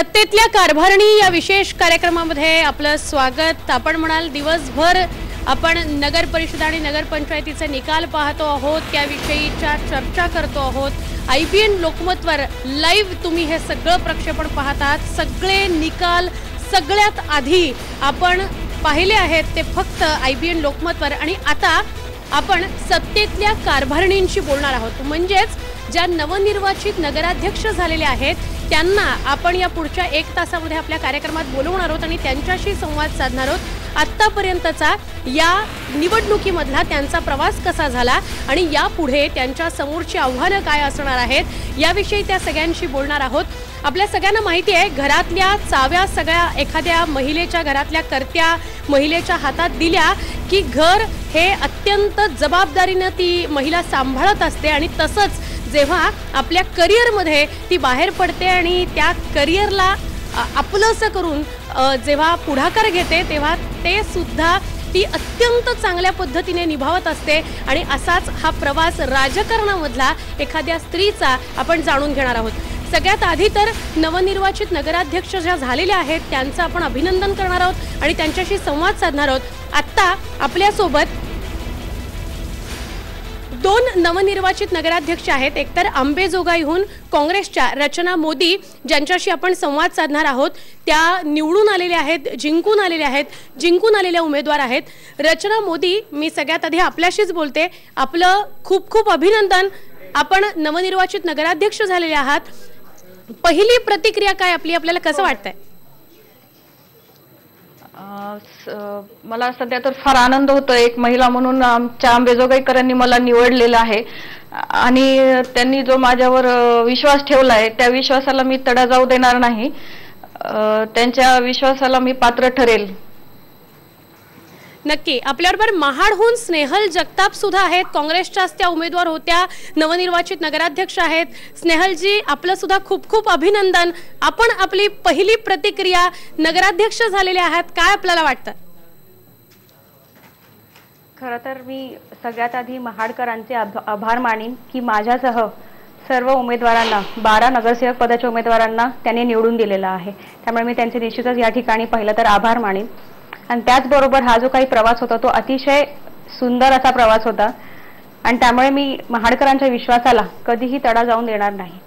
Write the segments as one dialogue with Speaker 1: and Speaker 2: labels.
Speaker 1: सत्तेतल्या कारभारणी या विशेष कार्यक्रमामध्ये आपलं स्वागत। आपण म्हणाल दिवसभर आपण नगर परिषद आणि नगर पंचायतीचे निकाल पाहतो आहोत, त्याविषयीच्या चर्चा करतो आहोत। IBN लोकमतवर लाईव्ह तुम्ही हे सगळं प्रक्षेपण पाहत आहात। सगळे निकाल सगळ्यात आधी आपण पाहिले आहेत ते फक्त IBN लोकमतवर। आणि आता आपण सत्तेतल्या कारभारणींशी बोलणार आहोत, म्हणजेच ज्या नवनिर्वाचित नगराध्यक्ष झालेले आहेत त्यांना आपण या पुढच्या 1 तासामध्ये आपल्या कार्यक्रमात बोलवणार आहोत आणि त्यांच्याशी संवाद साधणार आहोत। आतापर्यंतचा या निवडणुकीमधला त्यांचा प्रवास कसा झाला आणि यापुढे त्यांच्या समोरची आव्हानं काय असणार आहेत याविषयी त्या सगळ्यांशी बोलणार आहोत। आपल्या सगळ्यांना माहिती आहे, घरातल्या चाव्या सगळ्या एखाद्या महिलेच्या घरातल्या कर्त्या महिलेच्या हातात दिल्या की घर हे अत्यंत जबाबदारीने ती महिला सांभाळत असते आणि तसंच जेव्हा आपल्या करिअरमध्ये ती बाहेर पडते आणि त्या करिअरला आपलंसं करून जेव्हा पुढाकार घेते तेव्हा ते सुद्धा ती अत्यंत चांगल्या पद्धतीने निभावत असते। आणि असाच हा प्रवास राजकारणामधला एखाद्या स्त्रीचा आपण जाणून घेणार आहोत। सगळ्यात आधी तर नवनिर्वाचित नगराध्यक्ष ज्या झालेल्या आहेत त्यांचं आपण अभिनंदन करणार आहोत आणि त्यांच्याशी संवाद साधणार आहोत। आता आपल्यासोबत 2 नवनिर्वाचित नगराध्यक्ष आहेत। एकतर अंबेजोगाईहून काँग्रेसच्या रचना मोदी ज्यांच्याशी आपण संवाद साधणार आहोत, त्या निवडून आलेल्या आहेत, जिंकून आलेल्या उमेदवार आहेत। रचना मोदी, मी सगळ्यात आधी आपल्याशीच बोलते। आपलं खूप खूप अभिनंदन, आपण नवनिर्वाचित नगराध्यक्ष झालेले आहात। पहिली प्रतिक्रिया काय आपली, आपल्याला कसं वाटतंय?
Speaker 2: मला सध्या तर फार आनंद होतो, एक महिला म्हणून आमच्या अंबेजोगाईकरांनी मला निवडलेलं आहे आणि त्यांनी जो माझ्यावर विश्वास ठेवला आहे त्या विश्वासाला मी तडा जाऊ देणार नाही। त्यांच्या विश्वासाला मी पात्र ठरेल।
Speaker 1: नक्की। आपल्याबरोबर महाडहून स्नेहल जगताप सुद्धा आहेत, काँग्रेसच्याच त्या उमेदवार होत्या, नवनिर्वाचित नगराध्यक्ष आहेत। स्नेहलजी, आपलं सुद्धा खूप खूप अभिनंदन। आपण आपली पहिली प्रतिक्रिया, नगराध्यक्ष झालेले आहात, काय आपल्याला वाटतं?
Speaker 3: खरं तर मी सगळ्यात आधी महाडकरांचे आभार मानीन की माझ्यासह सर्व उमेदवारांना 12 नगरसेवक पदाच्या उमेदवारांना त्यांनी निवडून दिलेला आहे। त्यामुळे मी त्यांचे निश्चितच या ठिकाणी पहिलं तर आभार मानीन। आणि त्याचबरोबर हा जो काही प्रवास होता तो अतिशय सुंदर असा प्रवास होता आणि त्यामुळे मी महाडकरांच्या विश्वासाला कधीही तडा जाऊन देणार नाही।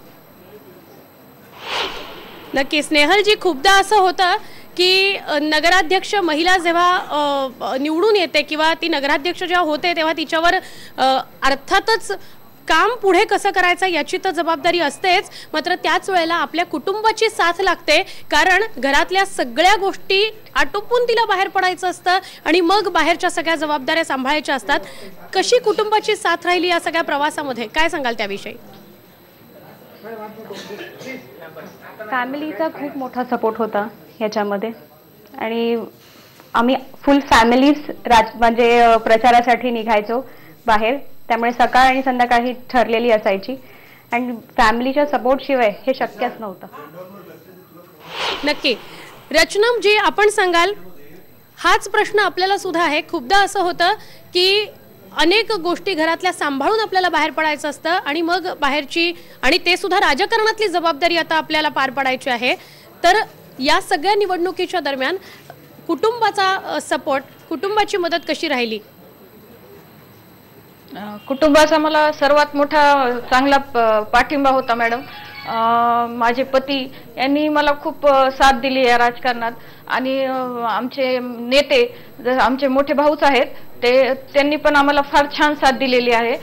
Speaker 1: नक्की। स्नेहलजी, खूपदा असं होतं की नगराध्यक्ष महिला जेव्हा निवडून येते किंवा ती नगराध्यक्ष जेव्हा होते तेव्हा तिच्यावर अर्थातच काम पुढे कसं करायचं याची तर जबाबदारी असतेच, मात्र त्याच वेळेला आपल्या कुटुंबाची साथ लागते, कारण घरातल्या सगळ्या गोष्टी आटोपून तिला बाहेर पडायचं असतं आणि मग बाहेरच्या सगळ्या जबाबदाऱ्या सांभाळायच्या असतात। कशी कुटुंबाची साथ राहिली या सगळ्या प्रवासामध्ये, काय सांगाल त्याविषयी?
Speaker 3: फॅमिलीचा खूप मोठा सपोर्ट होता याच्यामध्ये आणि आम्ही फुल फॅमिलीज म्हणजे प्रचारासाठी निघायचो बाहेर, त्यामुळे सकाळ आणि संध्याकाळ ही ठरलेली असायची आणि फॅमिलीच्या सपोर्ट शिवाय हे शक्यच नव्हतं।
Speaker 1: नक्की। रचना जी, आपण सांगाल, हाच प्रश्न आपल्याला सुद्धा आहे। खूपदा असं होतं की अनेक गोष्टी घरातल्या सांभाळून आपल्याला बाहेर पडायचं असतं आणि मग बाहेरची, आणि ते सुद्धा राजकारणातली जबाबदारी आता आपल्याला पार पाडायची आहे। तर या सगळ्या निवडणुकीच्या दरम्यान कुटुंबाचा सपोर्ट, कुटुंबाची मदत कशी राहिली?
Speaker 2: कुटुंबाचा मला सर्वात मोठा चांगला पाठिंबा होता मॅडम। माझे पती यांनी मला खूप साथ दिली या राजकारणात आणि आमचे नेते, जर आमचे मोठे भाऊच आहेत त्यांनी पण आम्हाला फार छान साथ दिलेली आहे।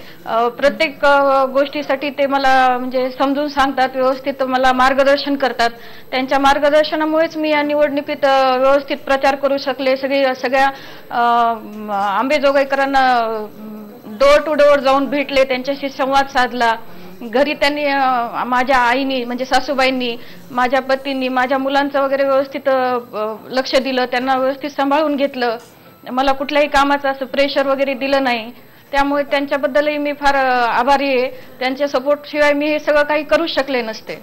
Speaker 2: प्रत्येक गोष्टीसाठी ते मला म्हणजे समजून सांगतात, व्यवस्थित मला मार्गदर्शन करतात। त्यांच्या मार्गदर्शनामुळेच मी या निवडणुकीत व्यवस्थित प्रचार करू शकले। सगळ्या अंबेजोगाईकरांना डोर टू डोर जाऊन भेटले, त्यांच्याशी संवाद साधला। घरी त्यांनी, माझ्या आईनी म्हणजे सासूबाईंनी, माझ्या पतींनी माझ्या मुलांचं वगैरे व्यवस्थित लक्ष दिलं, त्यांना व्यवस्थित सांभाळून घेतलं। मला कुठल्याही कामाचं असं प्रेशर वगैरे दिलं नाही, त्यामुळे त्यांच्याबद्दलही मी फार आभारी आहे। त्यांच्या सपोर्ट शिवाय मी हे सगळं काही करू शकले नसते।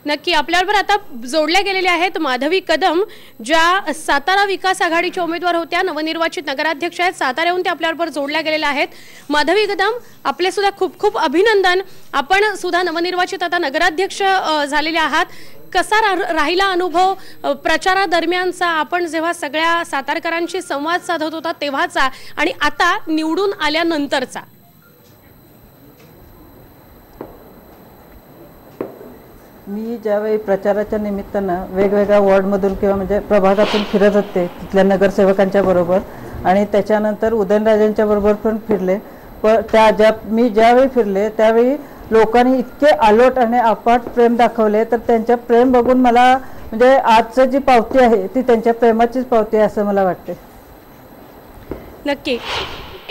Speaker 1: नक्की। आपल्याबरोबर आता जोडल्या गेलेल्या आहेत माधवी कदम, ज्या सातारा विकास आघाडीच्या उमेदवार होत्या, नवनिर्वाचित नगराध्यक्ष आहेत, साताऱ्याहून त्या आपल्याबरोबर जोडल्या गेलेल्या आहेत। माधवी कदम, आपले सुद्धा खूप खूप अभिनंदन। आपण सुद्धा नवनिर्वाचित आता नगराध्यक्ष झालेले आहात। कसा राहिला अनुभव प्रचारादरम्यानचा, आपण जेव्हा सगळ्या सातारकरांशी संवाद साधत होता तेव्हाचा आणि आता निवडून आल्यानंतरचा?
Speaker 4: मी ज्यावेळी प्रचाराच्या निमित्तानं वेगवेगळ्या वॉर्डमधून किंवा म्हणजे प्रभागातून फिरत होते तिथल्या नगरसेवकांच्या बरोबर आणि त्याच्यानंतर उदयनराजेंच्या बरोबर पण फिरले, पण मी ज्यावेळी फिरले त्यावेळी लोकांनी इतके आलोट आणि अफाट प्रेम दाखवले, तर त्यांच्या प्रेम बघून मला म्हणजे आजचं जी पावती आहे ती त्यांच्या प्रेमाचीच पावती आहे असं मला वाटते.
Speaker 1: नक्की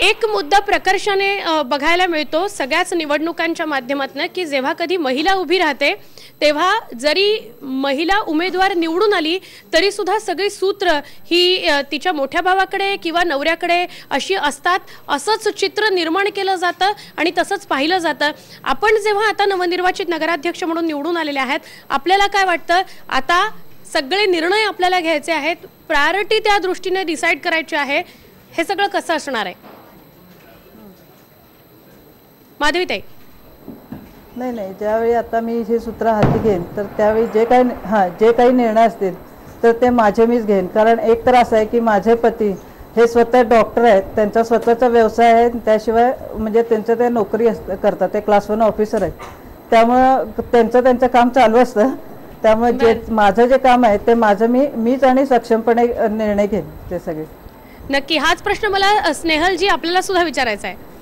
Speaker 1: एक मुद्दा प्रकर्षाने बघायला मिळतो सगळ्याच निवडणुकांच्या माध्यमातून की जेव्हा कधी महिला उभी राहते तेव्हा जरी महिला उमेदवार निवडून आली तरी सुद्धा सगळी सूत्र ही तिच्या मोठ्या भावाकडे किंवा नवऱ्याकडे अशी असतात, असंच चित्र निर्माण केलं जातं आणि तसंच पाहिलं जातं. आपण जेव्हा आता नवनिर्वाचित नगराध्यक्ष म्हणून निवडून आलेले आहेत, आपल्याला काय वाटतं आता सगळे निर्णय आपल्याला घ्यायचे आहेत, प्रायोरिटी त्या दृष्टीने डिसाईड करायची आहे, हे सगळं कसं असणार आहे? माधवीताई.
Speaker 4: नाही, ज्यावेळी आता मी हे सूत्र हाती घेईन तर त्यावेळी जे काही निर्णय असतील तर ते माझे मीच घेईन. कारण एक तर असं आहे की माझे पती हे स्वतः डॉक्टर आहेत, त्यांचा स्वतःचा व्यवसाय आहे, त्याशिवाय म्हणजे त्यांचं ते नोकरी करतात, ते क्लास 1 ऑफिसर आहेत, त्यामुळं त्यांचं काम चालू असतं. त्यामुळे जे माझं जे काम आहे ते माझं मीच आणि सक्षमपणे निर्णय घेईन ते सगळे.
Speaker 1: नक्की हाच प्रश्न मला स्नेहलजी आपल्याला सुद्धा विचारायचा आहे.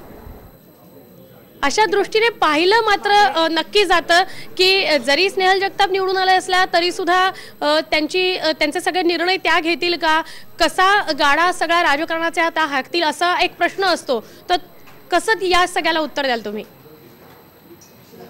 Speaker 1: अशा दृष्टीने पाहिलं मात्र नक्की जातं की जरी स्नेहल जगताप निवडून आले असल्या तरी सुद्धा त्यांचे सगळे निर्णय त्या घेतील का, कसा गाडा सगळ्या राजकारणाच्या त्या हाकतील असा एक प्रश्न असतो. तर कसं या सगळ्याला उत्तर द्याल तुम्ही?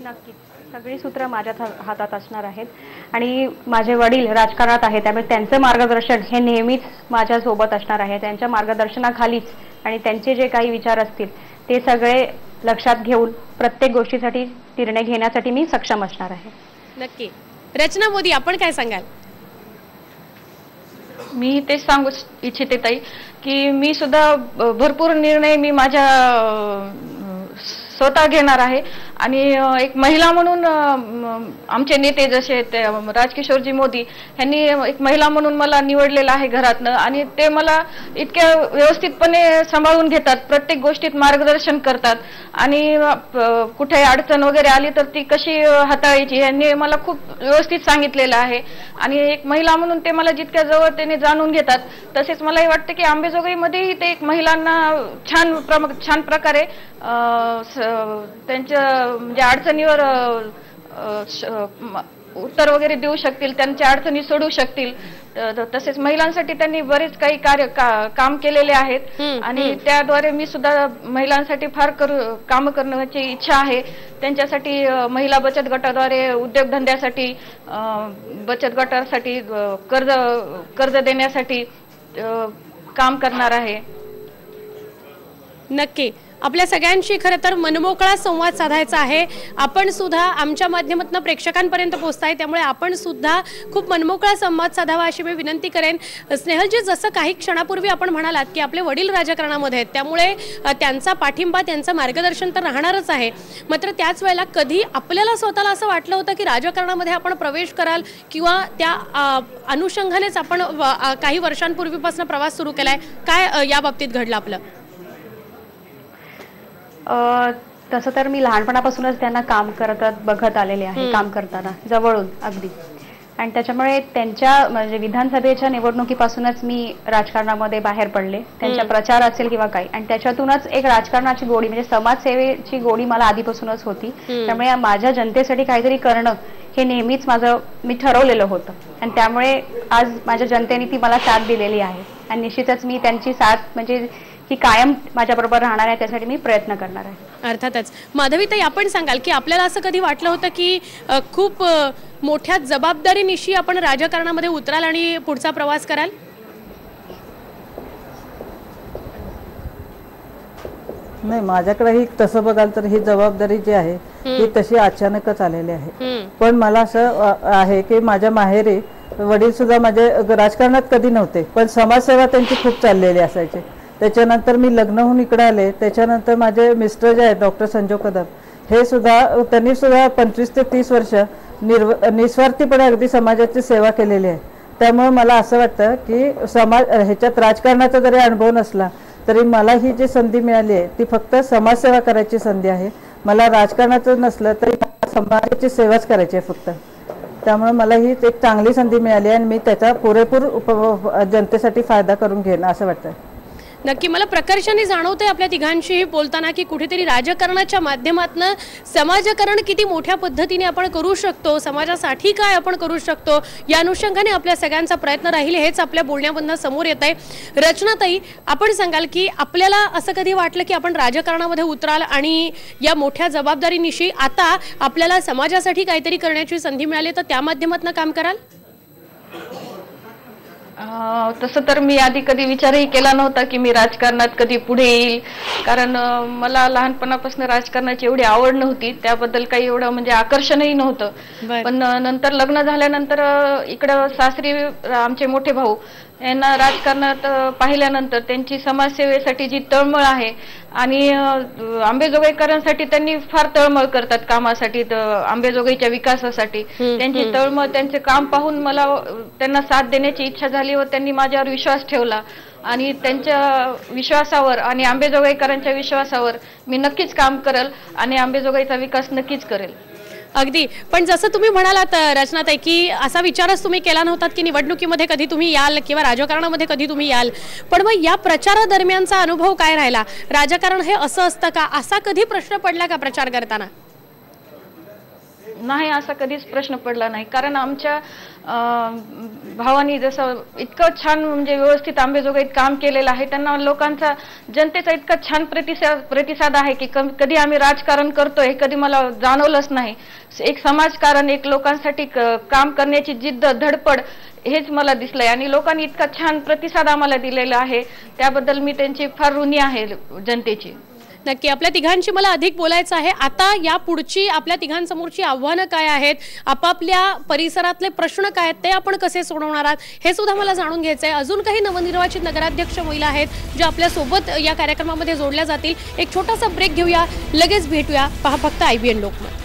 Speaker 3: नक्की सगळी सूत्र माझ्या हातात असणार आहेत आणि माझे वडील राजकारणात आहेत, त्यामुळे त्यांचं मार्गदर्शन हे नेहमीच माझ्या सोबत असणार आहे. त्यांच्या मार्गदर्शनाखालीच आणि त्यांचे जे काही विचार असतील ते सगळे लक्षात घेऊन प्रत्येक गोष्टीसाठी निर्णय घेण्यासाठी मी सक्षम असणार आहे.
Speaker 1: नक्की. रचना मोदी, आपण काय सांगाल?
Speaker 2: मी तेच सांगू इच्छिते ताई की मी सुद्धा भरपूर निर्णय मी माझ्या स्वतः घेणार आहे आणि एक महिला म्हणून आमचे नेते जसे राजकिशोरजी मोदी यांनी एक महिला म्हणून मला निवडलेलं आहे घरातनं आणि ते मला इतक्या व्यवस्थितपणे सांभाळून घेतात, प्रत्येक गोष्टीत मार्गदर्शन करतात आणि कुठे अडचण वगैरे आली तर ती कशी हाताळायची यांनी मला खूप व्यवस्थित सांगितलेलं आहे आणि एक महिला म्हणून ते मला जितक्या जवळतेने जाणून घेतात. तसेच मलाही वाटतं की अंबेजोगाईमध्येही ते एक महिलांना छान प्रकारे त्यांच्या म्हणजे अडचणीवर उत्तर वगैरे देऊ शकतील, त्यांच्या अडचणी सोडवू शकतील. तसेच महिलांसाठी त्यांनी बरेच काही काम केलेले आहेत आणि त्याद्वारे मी सुद्धा महिलांसाठी फार काम करण्याची इच्छा आहे. त्यांच्यासाठी महिला बचत गटाद्वारे उद्योगधंद्यासाठी, बचत गटासाठी कर्ज देण्यासाठी काम करणार आहे.
Speaker 1: नक्की आपल्या सगळ्यांशी खरं तर मनमोकळा संवाद साधायचा आहे. आपण सुद्धा आमच्या माध्यमातून प्रेक्षकांपर्यंत पोहोचताय, त्यामुळे आपण सुद्धा खूप मनमोकळा संवाद साधावा अशी मी विनंती करेन. स्नेहलजी, जसं काही क्षणापूर्वी आपण म्हणालात की आपले वडील राजकारणामध्ये आहेत, त्यामुळे त्यांचा पाठिंबा, त्यांचं मार्गदर्शन तर राहणारच आहे. मात्र त्याच वेळेला कधी आपल्याला स्वतःला असं वाटलं होतं की राजकारणामध्ये आपण प्रवेश कराल किंवा त्या अनुषंगानेच आपण काही वर्षांपूर्वीपासून प्रवास सुरू केलाय? काय या बाबतीत घडलं आपलं?
Speaker 3: तसं तर मी लहानपणापासूनच त्यांना काम बघत आलेले आहे, काम करताना जवळून अगदी. आणि त्याच्यामुळे त्यांच्या म्हणजे विधानसभेच्या निवडणुकीपासूनच मी राजकारणामध्ये बाहेर पडले. त्यांच्या प्रचार असेल किंवा काही, आणि त्याच्यातूनच एक राजकारणाची गोडी म्हणजे समाजसेवेची गोडी मला आधीपासूनच होती. त्यामुळे माझ्या जनतेसाठी काहीतरी करणं हे नेहमीच मी ठरवलेलं होतं आणि त्यामुळे आज माझ्या जनतेने ती मला साथ दिलेली आहे आणि निश्चितच मी त्यांची साथ म्हणजे की कायम माझ्याबरोबर राहणार आहे, त्यासाठी मी प्रयत्न करणार आहे.
Speaker 1: अर्थातच. माधवीताई, आपण सांगाल की आपल्याला असं कधी वाटलं होतं की खूप मोठ्या जबाबदारीनिशी आपण राजकारणामध्ये उतराल आणि पुढचा प्रवास कराल?
Speaker 4: नाही, माझ्याकडेही तसं बघाल तर ही जबाबदारी जी आहे ही तशी अचानकच आलेली आहे. पण मला असं आहे की माझ्या माहेरी वडील सुद्धा माझे राजकारणात कधी नव्हते, पण समाजसेवा त्यांची खूप चाललेली असायची. त्याच्यानंतर मी लग्न होऊन इकडे आले, त्याच्यानंतर माझे मिस्टर जे आहेत डॉक्टर संजोग कदम, हे सुद्धा त्यांनी सुद्धा 25 ते 30 वर्ष निस्वार्थीपणे अगदी समाजाची सेवा केलेली आहे। त्यामुळे मला असं वाटतं की समाज ह्याच्यात राजकारणाचा जरी अनुभव नसला तरी मला ही जी संधी मिळाली आहे ती फक्त समाजसेवा करायची संधी आहे। मला राजकारणाचं नसलं तरी समाजाची सेवाच करायची आहे फक्त। त्यामुळे मला ही एक चांगली संधी मिळाली आणि मी त्याचा पुरेपूर जनतेसाठी फायदा करून घेईन असं वाटतं।
Speaker 1: नक्की मला प्रकर्षाने जाणवते आपल्या तिघांशी बोलताना की कुठेतरी राजकारणाच्या माध्यमातून समाजकारण किती मोठ्या पद्धतीने आपण करू शकतो, समाजासाठी काय आपण करू शकतो या अनुषंगाने आपल्या सगळ्यांचा प्रयत्न राहील हेच आपल्या बोलण्यामधून समोर येत आहे। रचनाताई, आपण सांगाल की आपल्याला असं कधी वाटलं की आपण राजकारणामध्ये उतराल आणि या मोठ्या जबाबदारीनिशी आता आपल्याला समाजासाठी काहीतरी करण्याची संधी मिळाली तर त्या माध्यमातून काम कराल?
Speaker 2: तसं तर मी आधी कधी विचारही केला नव्हता की मी राजकारणात कधी पुढे येईल, कारण मला लहानपणापासून राजकारणाची एवढी आवड नव्हती, त्याबद्दल काही एवढं म्हणजे आकर्षणही नव्हतं। पण नंतर लग्न झाल्यानंतर इकडं सासरी आमचे मोठे भाऊ यांना राजकारणात पाहिल्यानंतर त्यांची समाजसेवेसाठी जी तळमळ आहे आणि अंबेजोगाईकरांसाठी त्यांनी फार तळमळ करतात कामासाठी, अंबेजोगाईच्या विकासासाठी त्यांची तळमळ, त्यांचे काम पाहून मला त्यांना साथ देण्याची इच्छा झाली व त्यांनी माझ्यावर विश्वास ठेवला आणि त्यांच्या विश्वासावर आणि अंबेजोगाईकरांच्या विश्वासावर मी नक्कीच काम करेल आणि अंबेजोगाईचा विकास नक्कीच करेल।
Speaker 1: अगदी, पण जसं तुम्ही म्हणालात रचनाताई की असा विचारच तुम्ही केला नव्हता की निवडणुकीमध्ये कधी तुम्ही याल किंवा राजकारणामध्ये कधी तुम्ही याल, पण मग या प्रचारादरम्यानचा अनुभव काय राहिला? राजकारण हे असं असतं का, असा कधी प्रश्न पडला का प्रचार करताना?
Speaker 2: नाही, असा कधीच प्रश्न पडला नाही, कारण आमच्या भावानी जसं इतकं छान म्हणजे व्यवस्थित अंबेजोगाईत काम केलेलं आहे, त्यांना लोकांचा जनतेचा इतका छान प्रतिसाद आहे की कधी आम्ही राजकारण करतोय कधी मला जाणवलंच नाही। एक समाजकारण, एक लोकांसाठी काम करण्याची जिद्द, धडपड हेच मला दिसलंय आणि लोकांनी इतका छान प्रतिसाद आम्हाला दिलेला आहे, त्याबद्दल मी त्यांची फार ऋणी आहे जनतेची।
Speaker 1: नक्की, आपल्या तिघांची मला अधिक बोलायचं आहे। आता या पुढची आपल्या तिघांसमोरची आव्हानं काय आहेत, आपापल्या परिसरातले प्रश्न काय आहेत, ते आपण कसे सोडवणार आहात हे सुद्धा मला जाणून घ्यायचं आहे। अजून काही नवनिर्वाचित नगराध्यक्ष महिला आहेत ज्या आपल्या सोबत या कार्यक्रमामध्ये जोडल्या जातील। एक छोटासा ब्रेक घेऊया, लगेच भेटूया। पहा फक्त IBN लोकमत।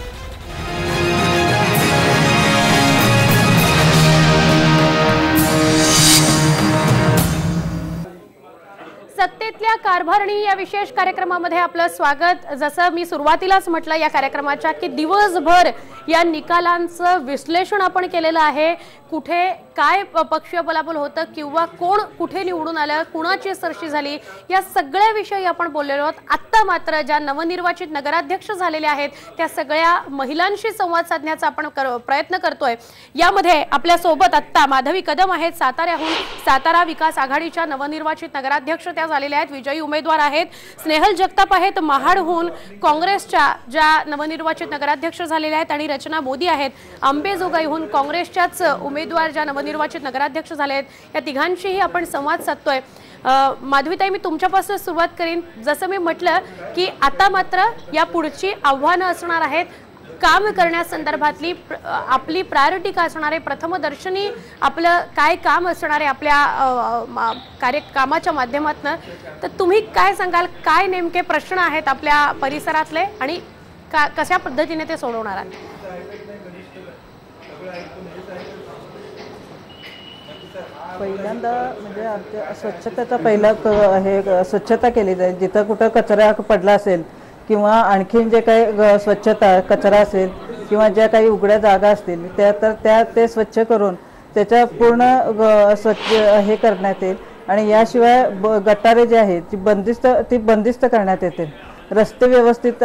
Speaker 1: सत्तेतल्या कारभारणी या विशेष कार्यक्रमामध्ये आपलं स्वागत। जसं मी सुरुवातीलाच म्हटलं या कार्यक्रमाच्या की दिवसभर या निकालांचं विश्लेषण आपण केलेलं आहे, कुठे काय पक्षीय बलाबल होतं किंवा कोण कुठे निवडून आलं, कुणाची सरशी झाली, या सगळ्या विषयी आपण बोललेलो आहोत। आत्ता मात्र ज्या नवनिर्वाचित नगराध्यक्ष झालेल्या आहेत त्या सगळ्या महिलांशी संवाद साधण्याचा आपण प्रयत्न करतोय। यामध्ये आपल्या सोबत आत्ता माधवी कदम आहेत साताऱ्याहून, सातारा विकास आघाडीच्या नवनिर्वाचित नगराध्यक्ष त्या झालेल्या आहेत, विजयी उमेदवार आहेत। स्नेहल जगताप आहेत महाडहून, काँग्रेसच्या ज्या नवनिर्वाचित नगराध्यक्ष झालेल्या आहेत, आणि रचना मोदी आहेत अंबेजोगाईहून, काँग्रेसच्याच उमेदवार ज्या नवनिर्वाचित नगराध्यक्ष झाले आहेत। या तिघांशीही आपण संवाद साधतोय। माधवीताई, मी तुमच्यापासून सुरुवात करीन। जसं मी म्हटलं की आता मात्र या पुढची आव्हानं असणार आहेत, काम करण्यासंदर्भातली आपली प्रायोरिटी काय असणार आहे, प्रथमदर्शनी आपलं काय काम असणार आहे आपल्या कामाच्या माध्यमातून, तर तुम्ही काय सांगाल, काय नेमके प्रश्न आहेत आपल्या परिसरातले आणि कशा पद्धतीने ते सोडवणार आहात?
Speaker 4: पहिल्यांदा म्हणजे आमच्या स्वच्छतेचा पहिला हे स्वच्छता केली जाईल, जिथं कुठं कचरा पडला असेल किंवा आणखीन जे काही स्वच्छता कचरा असेल किंवा ज्या काही उघड्या जागा असतील त्या ते स्वच्छ करून त्याच्या पूर्ण स्वच्छ हे करण्यात येईल। आणि याशिवाय गटारे जे आहेत ती बंदिस्त करण्यात येतील। रस्ते व्यवस्थित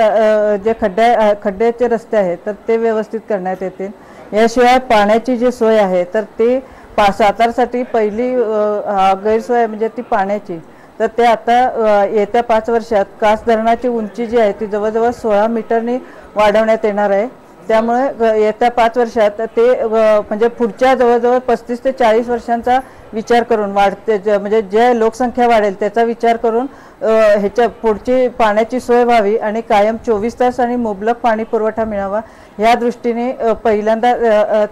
Speaker 4: जे खड्ड्याचे रस्ते आहेत तर ते व्यवस्थित करण्यात येतील। याशिवाय पाण्याची जी सोय आहे तर ती सातारसाठी पहिली गैरसोय म्हणजे ती पाण्याची, तर ते आता येत्या 5 वर्षात कास धरणाची उंची जी आहे ती जवळजवळ 16 मीटरनी वाढवण्यात येणार आहे। त्यामुळे येत्या 5 वर्षात ते म्हणजे पुढच्या जवळजवळ 35 ते 40 वर्षांचा विचार करून वाढते, म्हणजे जे लोकसंख्या वाढेल त्याचा विचार करून ह्याच्या पुढची पाण्याची सोय व्हावी आणि कायम 24 तास आणि मुबलक पाणी पुरवठा मिळावा या दृष्टीने पहिल्यांदा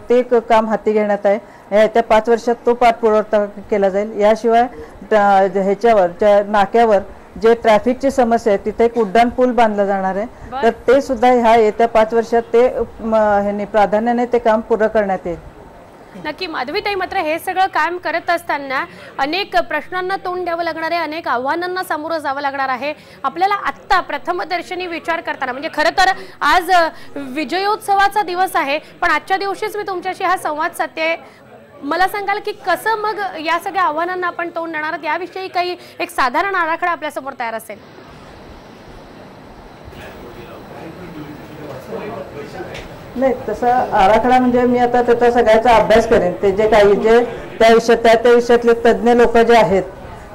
Speaker 4: ते काम हाती घेण्यात आहे। येत्या 5 वर्षात तो पाठपुरावा केला जाईल। याशिवाय ह्याच्यावर नाक्यावर जे ट्रॅफिकची समस्या आहे तिथे एक उड्डाण पूल बांधला जाणार आहे, तर ते सुद्धा ह्या येत्या 5 वर्षात ते ह्यांनी प्राधान्याने ते काम पूर्ण करण्यात येईल.
Speaker 1: नक्की माधवीताई, मात्र हे सगळं काम करत असताना अनेक प्रश्नांना तोंड द्यावं लागणार आहे, अनेक आव्हानांना सामोरं जावं लागणार आहे आपल्याला. आत्ता प्रथमदर्शनी विचार करताना, म्हणजे खरं तर आज विजयोत्सवाचा दिवस आहे, पण आजच्या दिवशीच मी तुमच्याशी हा संवाद साधते. मला सांगाल की कसं मग या सगळ्या आव्हानांना आपण तोंड देणार आहात, याविषयी काही एक साधारण आराखडा आपल्यासमोर तयार असेल?
Speaker 4: नाही, तसा आराखडा म्हणजे मी आता त्याचा सगळ्याचा अभ्यास करेन. ते जे काही जे त्या विषयातले तज्ज्ञ लोक जे आहेत,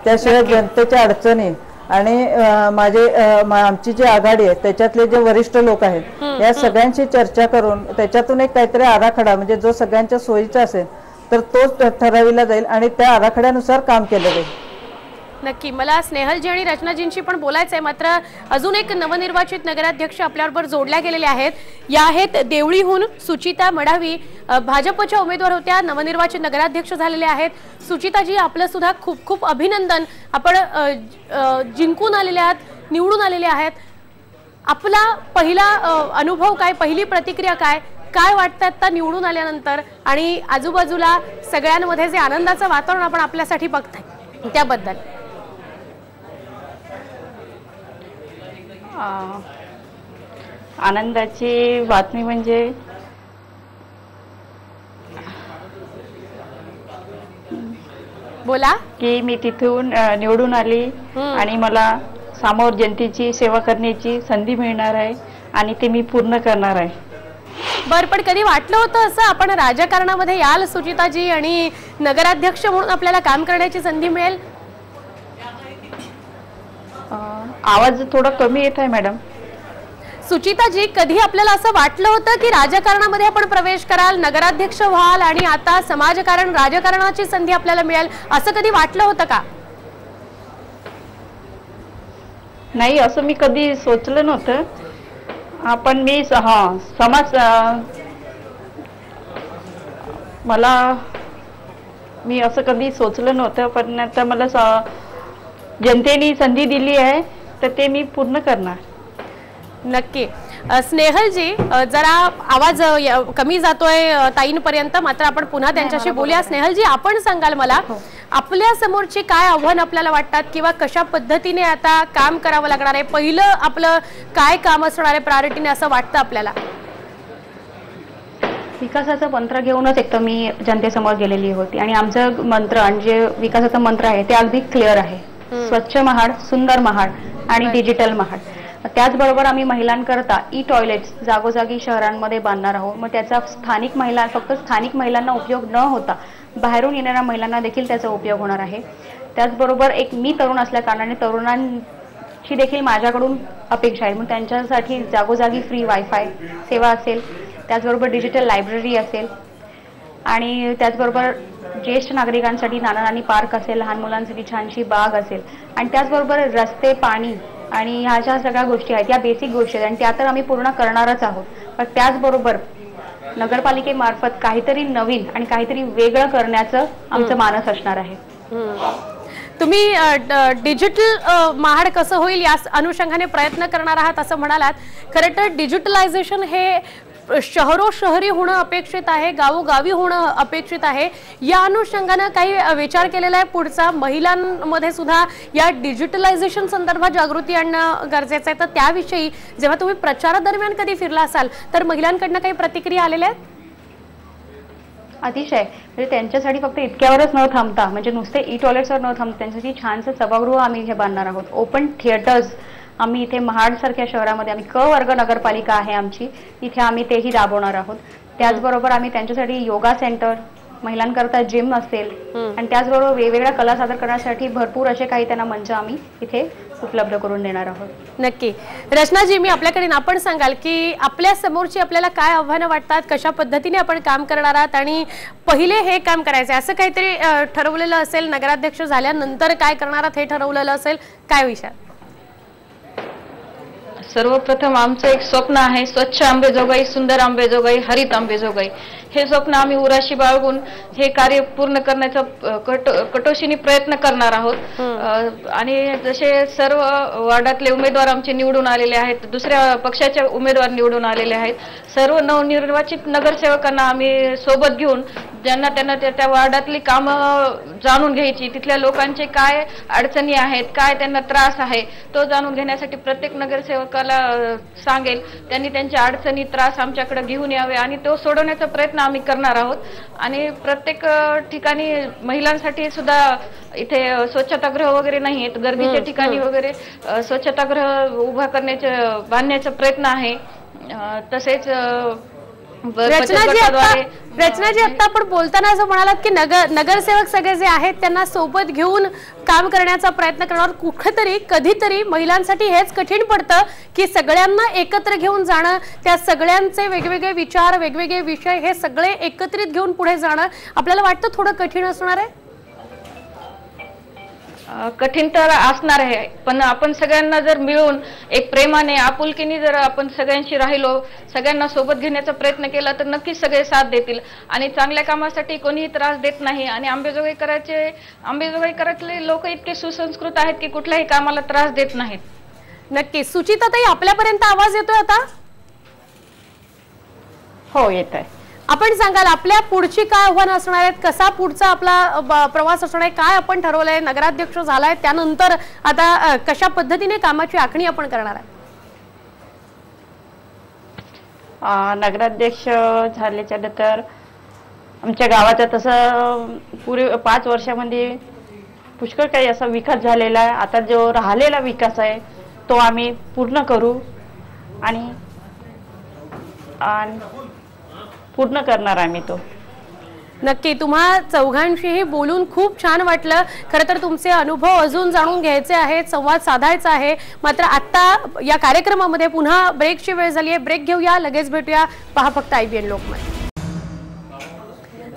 Speaker 4: त्याशिवाय जनतेच्या अडचणी आणि आमची जी आघाडी आहे त्याच्यातले जे वरिष्ठ लोक आहेत या सगळ्यांशी चर्चा करून त्याच्यातून एक काहीतरी आराखडा म्हणजे जो सगळ्यांच्या सोयीचा असेल तर तोच ठरविला जाईल आणि त्या आराखड्यानुसार काम केलं जाईल.
Speaker 1: नक्की. मला स्नेहलजी आणि रचनाजींशी पण बोलायचं आहे, मात्र अजून एक नवनिर्वाचित नगराध्यक्ष आपल्याबरोबर जोडल्या गेलेले आहेत. या आहेत देवळीहून सुचिता मडावी, भाजपच्या उमेदवार होत्या, नवनिर्वाचित नगराध्यक्ष झालेल्या आहेत. सुचिताजी, आपलं सुद्धा खूप खूप अभिनंदन. आपण जिंकून आलेले आहात, निवडून आलेले आहेत. आपला पहिला अनुभव काय, पहिली प्रतिक्रिया काय, काय वाटतं आता निवडून आल्यानंतर आणि आजूबाजूला सगळ्यांमध्ये जे आनंदाचं वातावरण आपण आपल्यासाठी बघताय त्याबद्दल?
Speaker 3: आनंदाची बातमी म्हणजे
Speaker 1: बोला
Speaker 3: की मी तिथून निवडून आली आणि मला समोर जनतेची सेवा करण्याची संधी मिळणार आहे आणि ते मी पूर्ण करणार आहे.
Speaker 1: बर, पण कधी वाटलं होतं असं आपण राजकारणामध्ये याल सुचिताजी आणि नगराध्यक्ष म्हणून आपल्याला काम करण्याची संधी मिळेल?
Speaker 3: आवाज थोडा कमी येत आहे मॅडम.
Speaker 1: सुचिताजी, कधी आपल्याला असं वाटलं होतं की राजकारणामध्ये आपण प्रवेश कराल, नगराध्यक्ष व्हाल आणि आता समाजकारण राजकारणाची संधी आपल्याला मिळेल, असं कधी वाटलं होतं का?
Speaker 3: नाही, असं मी कधी सोचलं नव्हतं. पण मी मी असं कधी सोचलं नव्हतं, पण आता मला जनतेने संधी दिली आहे तर ते मी पूर्ण करणार.
Speaker 1: नक्की. स्नेहलजी, जरा आवाज कमी जातोय ताईंपर्यंत, मात्र आपण पुन्हा त्यांच्याशी बोलूया. स्नेहलजी, आपण सांगाल मला आपल्या समोरचे काय आव्हान आपल्याला वाटतात किंवा कशा पद्धतीने आता काम करावं लागणार आहे? पहिलं आपलं काय काम असणार आहे प्रायोरिटीने असं वाटतं आपल्याला?
Speaker 3: विकासाचं मंत्र घेऊनच एक तर मी जनतेसमोर गेलेली होती आणि आमचं मंत्र आणि जे विकासाचं मंत्र आहे ते अगदी क्लिअर आहे. स्वच्छ महाड, सुंदर महाड आणि डिजिटल महाड. त्याचबरोबर आम्ही महिलांकरता टॉयलेट्स जागोजागी शहरांमध्ये बांधणार आहोत. मग त्याचा फक्त स्थानिक महिलांना उपयोग न होता बाहेरून येणाऱ्या महिलांना देखील त्याचा उपयोग होणार आहे. त्याचबरोबर एक मी तरुण असल्या कारणाने तरुणांची देखील माझ्याकडून अपेक्षा आहे. मग त्यांच्यासाठी जागोजागी फ्री वायफाय सेवा असेल, त्याचबरोबर डिजिटल लायब्ररी असेल आणि त्याचबरोबर ज्येष्ठ नागरिकांसाठी नाना नानी पार्क असेल, लहान मुलांसाठी छानशी बाग असेल आणि त्याचबरोबर रस्ते, पाणी आणि ह्या ज्या सगळ्या गोष्टी आहेत या बेसिक गोष्टी आहेत आणि त्या तर आम्ही पूर्ण करणारच आहोत. पण त्याचबरोबर नगरपालिकेमार्फत काहीतरी नवीन आणि काहीतरी वेगळं करण्याचं आमचं मानस असणार आहे.
Speaker 1: तुम्ही डिजिटल महाड कसं होईल या अनुषंगाने प्रयत्न करणार आहात असं म्हणालात. खरं तर डिजिटलायझेशन हे शहरोशहरी होणं अपेक्षित आहे, गावोगावी होणं अपेक्षित आहे. या अनुषंगाने काही विचार केलेला आहे पुढचा? महिलांमध्ये सुद्धा या डिजिटलायझेशन संदर्भात जागृती आणणं गरजेचं आहे. तर त्याविषयी जेव्हा तुम्ही प्रचारादरम्यान कधी फिरला असाल तर महिलांकडनं काही प्रतिक्रिया आलेल्या आहेत?
Speaker 3: अतिशय. म्हणजे त्यांच्यासाठी फक्त इतक्यावरच न थांबता, म्हणजे नुसते टॉयलेट्सवर न थांबता त्यांच्यासाठी छानसं सभागृह आम्ही इथे बांधणार आहोत. ओपन थिएटर्स आम्ही इथे महाडसारख्या शहरामध्ये, आम्ही क वर्ग नगरपालिका आहे आमची, इथे आम्ही तेही राबवणार आहोत. त्याचबरोबर आम्ही त्यांच्यासाठी योगा सेंटर, महिलांकरता जिम असेल आणि त्याचबरोबर वेगवेगळ्या कला सादर करण्यासाठी भरपूर असे काही त्यांना मंच आम्ही इथे उपलब्ध करून देणार आहोत.
Speaker 1: नक्की. रचनाजी, मी आपल्याकडे आपण सांगाल की आपल्या समोरची आपल्याला काय आव्हानं वाटतात, कशा पद्धतीने आपण काम करणार आहात आणि पहिले हे काम करायचं असं काहीतरी ठरवलेलं असेल, नगराध्यक्ष झाल्यानंतर काय करणार आहात हे ठरवलेलं असेल, काय विचार?
Speaker 2: सर्वप्रथम आमचं एक स्वप्न आहे स्वच्छ अंबेजोगाई, सुंदर अंबेजोगाई, हरित अंबेजोगाई. हे स्वप्न आम्ही उराशी बाळगून हे कार्य पूर्ण करण्याचा कटोशीने प्रयत्न करणार आहोत। आणि जसे सर्व वार्डातले उमेदवार आमचे निवडून आलेले आहेत, दुसऱ्या पक्षाचे उमेदवार निवडून आलेले आहेत, सर्व नवनिर्वाचित नगरसेवकांना आम्ही सोबत घेऊन ज्यांना त्यांना त्या वार्डातली कामं जाणून घ्यायची, तिथल्या लोकांचे काय अडचणी आहेत, काय त्यांना त्रास आहे तो जाणून घेण्यासाठी प्रत्येक नगरसेवकाला सांगेल, त्यांनी त्यांच्या अडचणी त्रास आमच्याकडे घेऊन यावे आणि तो सोडवण्याचा प्रयत्न आम्ही करणार आहोत। आणि प्रत्येक ठिकाणी महिलांसाठी सुद्धा इथे स्वच्छतागृह वगैरे नाही आहेत, गर्दीच्या ठिकाणी वगैरे स्वच्छतागृह उभा बांधण्याचा प्रयत्न आहे। तसेच
Speaker 1: रचनाजी आता आपण बोलताना असं म्हणालात की नगरसेवक सगळे जे आहेत त्यांना सोबत घेऊन काम करण्याचा प्रयत्न करणार, कुठेतरी कधीतरी महिलांसाठी हेच कठीण पडतं की सगळ्यांना एकत्र घेऊन जाणं, त्या सगळ्यांचे वेगवेगळे विचार वेगवेगळे विषय हे सगळे एकत्रित घेऊन पुढे जाणं आपल्याला वाटतं थोडं कठीण असणार आहे।
Speaker 2: कठीण तर असणार आहे, पण आपण सगळ्यांना जर मिळून एक प्रेमाने आपुलकीने जर आपण सगळ्यांशी राहिलो, सगळ्यांना सोबत घेण्याचा प्रयत्न केला तर नक्कीच सगळे साथ देतील आणि चांगल्या कामासाठी कोणीही त्रास देत नाही। आणि आंबेजोगाईकरातले लोक इतके सुसंस्कृत आहेत की कुठल्याही कामाला त्रास देत नाहीत।
Speaker 1: नक्की। सुचिताताई आपल्यापर्यंत आवाज येतोय आता?
Speaker 2: हो, येत आहे।
Speaker 1: आपण सांगाल आपल्या पुढची काय आव्हानं असणार आहेत, कसा पुढचा आपला प्रवास असणार आहे, काय आपण ठरवलंय, नगराध्यक्ष झालाय त्यानंतर आता कशा पद्धतीने कामाची आखणी आपण करणार आहे?
Speaker 5: नगराध्यक्ष झाल्याच्या नंतर आमच्या गावाचा तसं पुढे 5 वर्षामध्ये पुष्कळ काही असा विकास झालेला आहे। आता जो राहिलेला विकास आहे तो आम्ही पूर्ण करू आणि पूर्ण करणार आम्ही तो।
Speaker 1: नक्की। तुम्हा चौघांशीही बोलून खूप छान वाटलं। खरं तर तुमचे अनुभव अजून जाणून घ्यायचे आहेत, संवाद साधायचा आहे, मात्र आता या कार्यक्रमामध्ये पुन्हा ब्रेकची वेळ झाली आहे। ब्रेक घेऊया, लगेच भेटूया। पहा फक्त IBN लोकमत।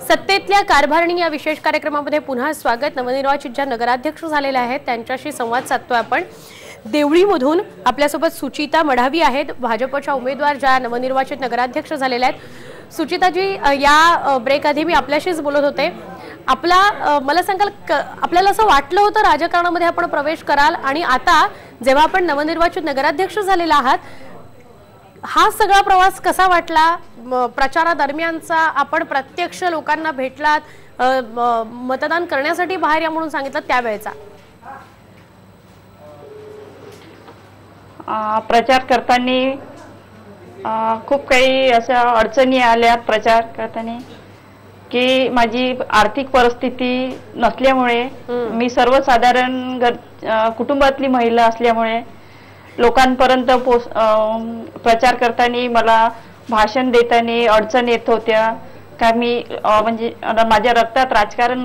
Speaker 1: सत्तेतल्या कारभारणी या विशेष कार्यक्रमामध्ये पुन्हा स्वागत। नवनिर्वाचित ज्या नगराध्यक्ष झालेल्या आहेत त्यांच्याशी संवाद साधतोय आपण। देवळीमधून आपल्यासोबत सुचिता मढावी आहेत, भाजपच्या उमेदवार ज्या नवनिर्वाचित नगराध्यक्ष झालेल्या आहेत। सुचिताजी, या ब्रेक आधी मी आपल्याशीच बोलत होते, मला सांगाल आपल्याला असं वाटलं होतं राजकारणामध्ये आपण प्रवेश कराल आणि आता जेव्हा आपण नवनिर्वाचित नगराध्यक्ष झालेला आहात, हा सगळा प्रवास कसा वाटला? प्रचारादरम्यानचा आपण प्रत्यक्ष लोकांना भेटलात, मतदान करण्यासाठी बाहेर या म्हणून सांगितलं त्यावेळेचा?
Speaker 5: प्रचार करताना खूप काही अशा अडचणी आल्या प्रचार करताना की माझी आर्थिक परिस्थिती नसल्यामुळे मी सर्वसाधारण कुटुंबातली महिला असल्यामुळे लोकांपर्यंत प्रचार करताना मला भाषण देताना अडचण येत होत्या का मी म्हणजे माझ्या रक्तात राजकारण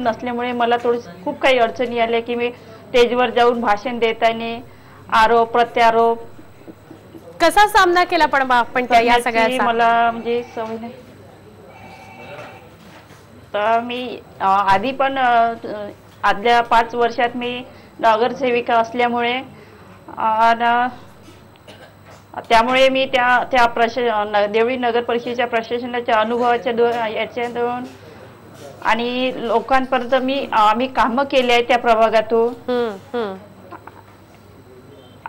Speaker 5: नसल्यामुळे मला खूप काही अडचणी आल्या की मी स्टेजवर जाऊन भाषण देताना आरोप प्रत्यारोप
Speaker 1: कसा सामना केला पण आपण त्या या सगळ्याचा?
Speaker 5: मला म्हणजे सवय नाही, तर मी आधी पण आदल्या 5 वर्षात मी नगरसेविका असल्यामुळे त्यामुळे मी त्या देवळी नगर परिषदेच्या प्रशासनाच्या अनुभवाच्या याच्यातून आणि लोकांपर्यंत आम्ही कामं केले आहे त्या प्रभागातून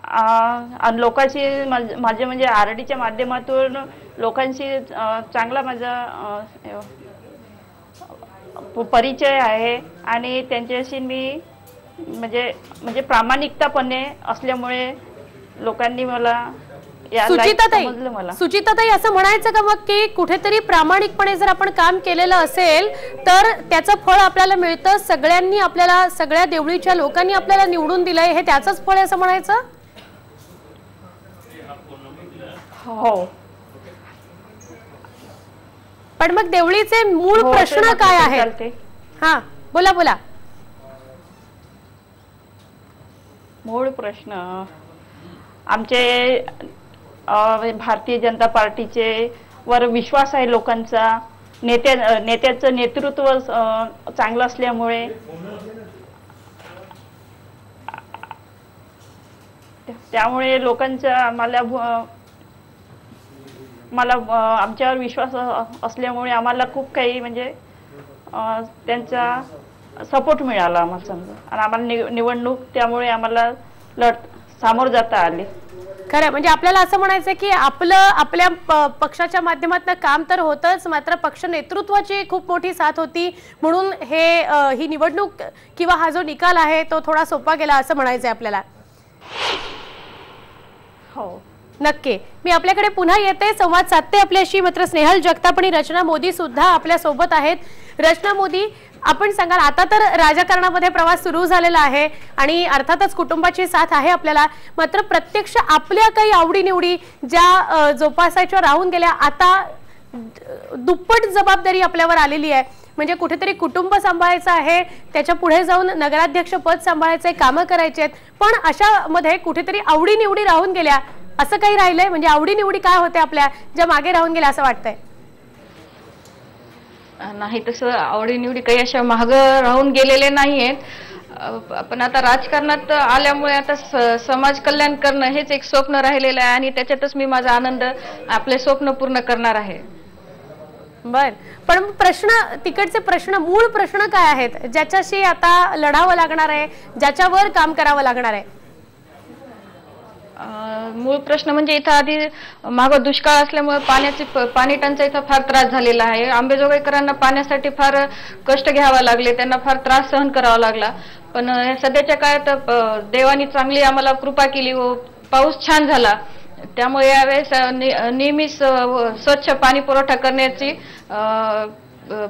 Speaker 5: आणि लोकांशी माझे म्हणजे आरडीच्या माध्यमातून लोकांशी चांगला माझा परिचय आहे आणि त्यांच्याशी मी म्हणजे प्रामाणिकतापणे असल्यामुळे लोकांनी मला
Speaker 1: सुचिताताई असं म्हणायचं का मग की कुठेतरी प्रामाणिकपणे जर आपण काम केलेलं असेल तर त्याचं फळ आपल्याला मिळतं, सगळ्यांनी आपल्याला, सगळ्या देवळीच्या लोकांनी आपल्याला निवडून दिलंय हे त्याचंच फळ असं म्हणायचं?
Speaker 5: हो।
Speaker 1: पण मग देवळीचे मूळ प्रश्न काय आहेत? हा, बोला।
Speaker 5: मूळ प्रश्न आमचे भारतीय जनता पार्टीचे वर विश्वास आहे लोकांचा, नेत्याचं नेतृत्व चांगलं असल्यामुळे त्यामुळे लोकांचा आम्हाला मला आमच्यावर विश्वास असल्यामुळे आम्हाला खूप काही म्हणजे त्यांचा सपोर्ट मिळाला आम्हाला समजा, आणि आम्हाला निवडणूक त्यामुळे आम्हाला सामोरं जाता आले.
Speaker 1: खरं म्हणजे आपल्याला असं म्हणायचं की आपल्या पक्षाच्या माध्यमातून काम तर होतच, मात्र पक्ष नेतृत्वाची खूप मोठी साथ होती, म्हणून ही निवडणूक किंवा हा जो निकाल आहे तो थोडा सोपा गेला असं म्हणायचंय आपल्याला.
Speaker 5: हो
Speaker 1: नक्की. मी आपल्याकडे पुन्हा येते, संवाद साधते आपल्याशी. मात्र स्नेहल जगताप आणि रचना मोदी सुद्धा आपल्या सोबत आहेत. रचना मोदी, आपण सांगाल, आता तर राजकारणामध्ये प्रवास सुरू झालेला आहे आणि अर्थातच कुटुंबाची साथ आहे आपल्याला, मात्र प्रत्यक्ष आपल्या काही आवडीनिवडी ज्या जोपासायच्या राहून गेल्या, आता दुप्पट जबाबदारी आपल्यावर आलेली आहे. म्हणजे कुठेतरी कुटुंब सांभाळायचं आहे, त्याच्या पुढे जाऊन नगराध्यक्ष पद सांभाळायचंय, कामं करायची आहेत, पण अशामध्ये कुठेतरी आवडीनिवडी राहून गेल्या, असं काही राहिलंय? म्हणजे आवडीनिवडी काय होते आपल्या ज्या मागे राहून गेल्या असं वाटतंय?
Speaker 2: नाही, तसं आवडीनिवडी काही अशा माग राहून गेलेले नाहीयेत. पण आता राजकारणात आल्यामुळे आता समाज कल्याण करणं हेच एक स्वप्न राहिलेलं आहे आणि त्याच्यातच मी माझा आनंद, आपले स्वप्न पूर्ण करणार आहे.
Speaker 1: बर, पण तिकडचे मूळ प्रश्न काय आहेत ज्याच्याशी आता लढावं लागणार आहे, ज्याच्यावर काम करावं लागणार आहे?
Speaker 2: मूळ प्रश्न म्हणजे इथं आधी मागं दुष्काळ असल्यामुळे पाणी टंचाईचा फार त्रास झालेला आहे. आंबेजोगाईकरांना पाण्यासाठी फार कष्ट घ्यावं लागले, त्यांना फार त्रास सहन करावा लागला. पण सध्याच्या काळात देवानी चांगली आम्हाला कृपा केली व पाऊस छान झाला, त्यामुळे यावेळेस नेहमी स्वच्छ पाणी पुरवठा करण्याची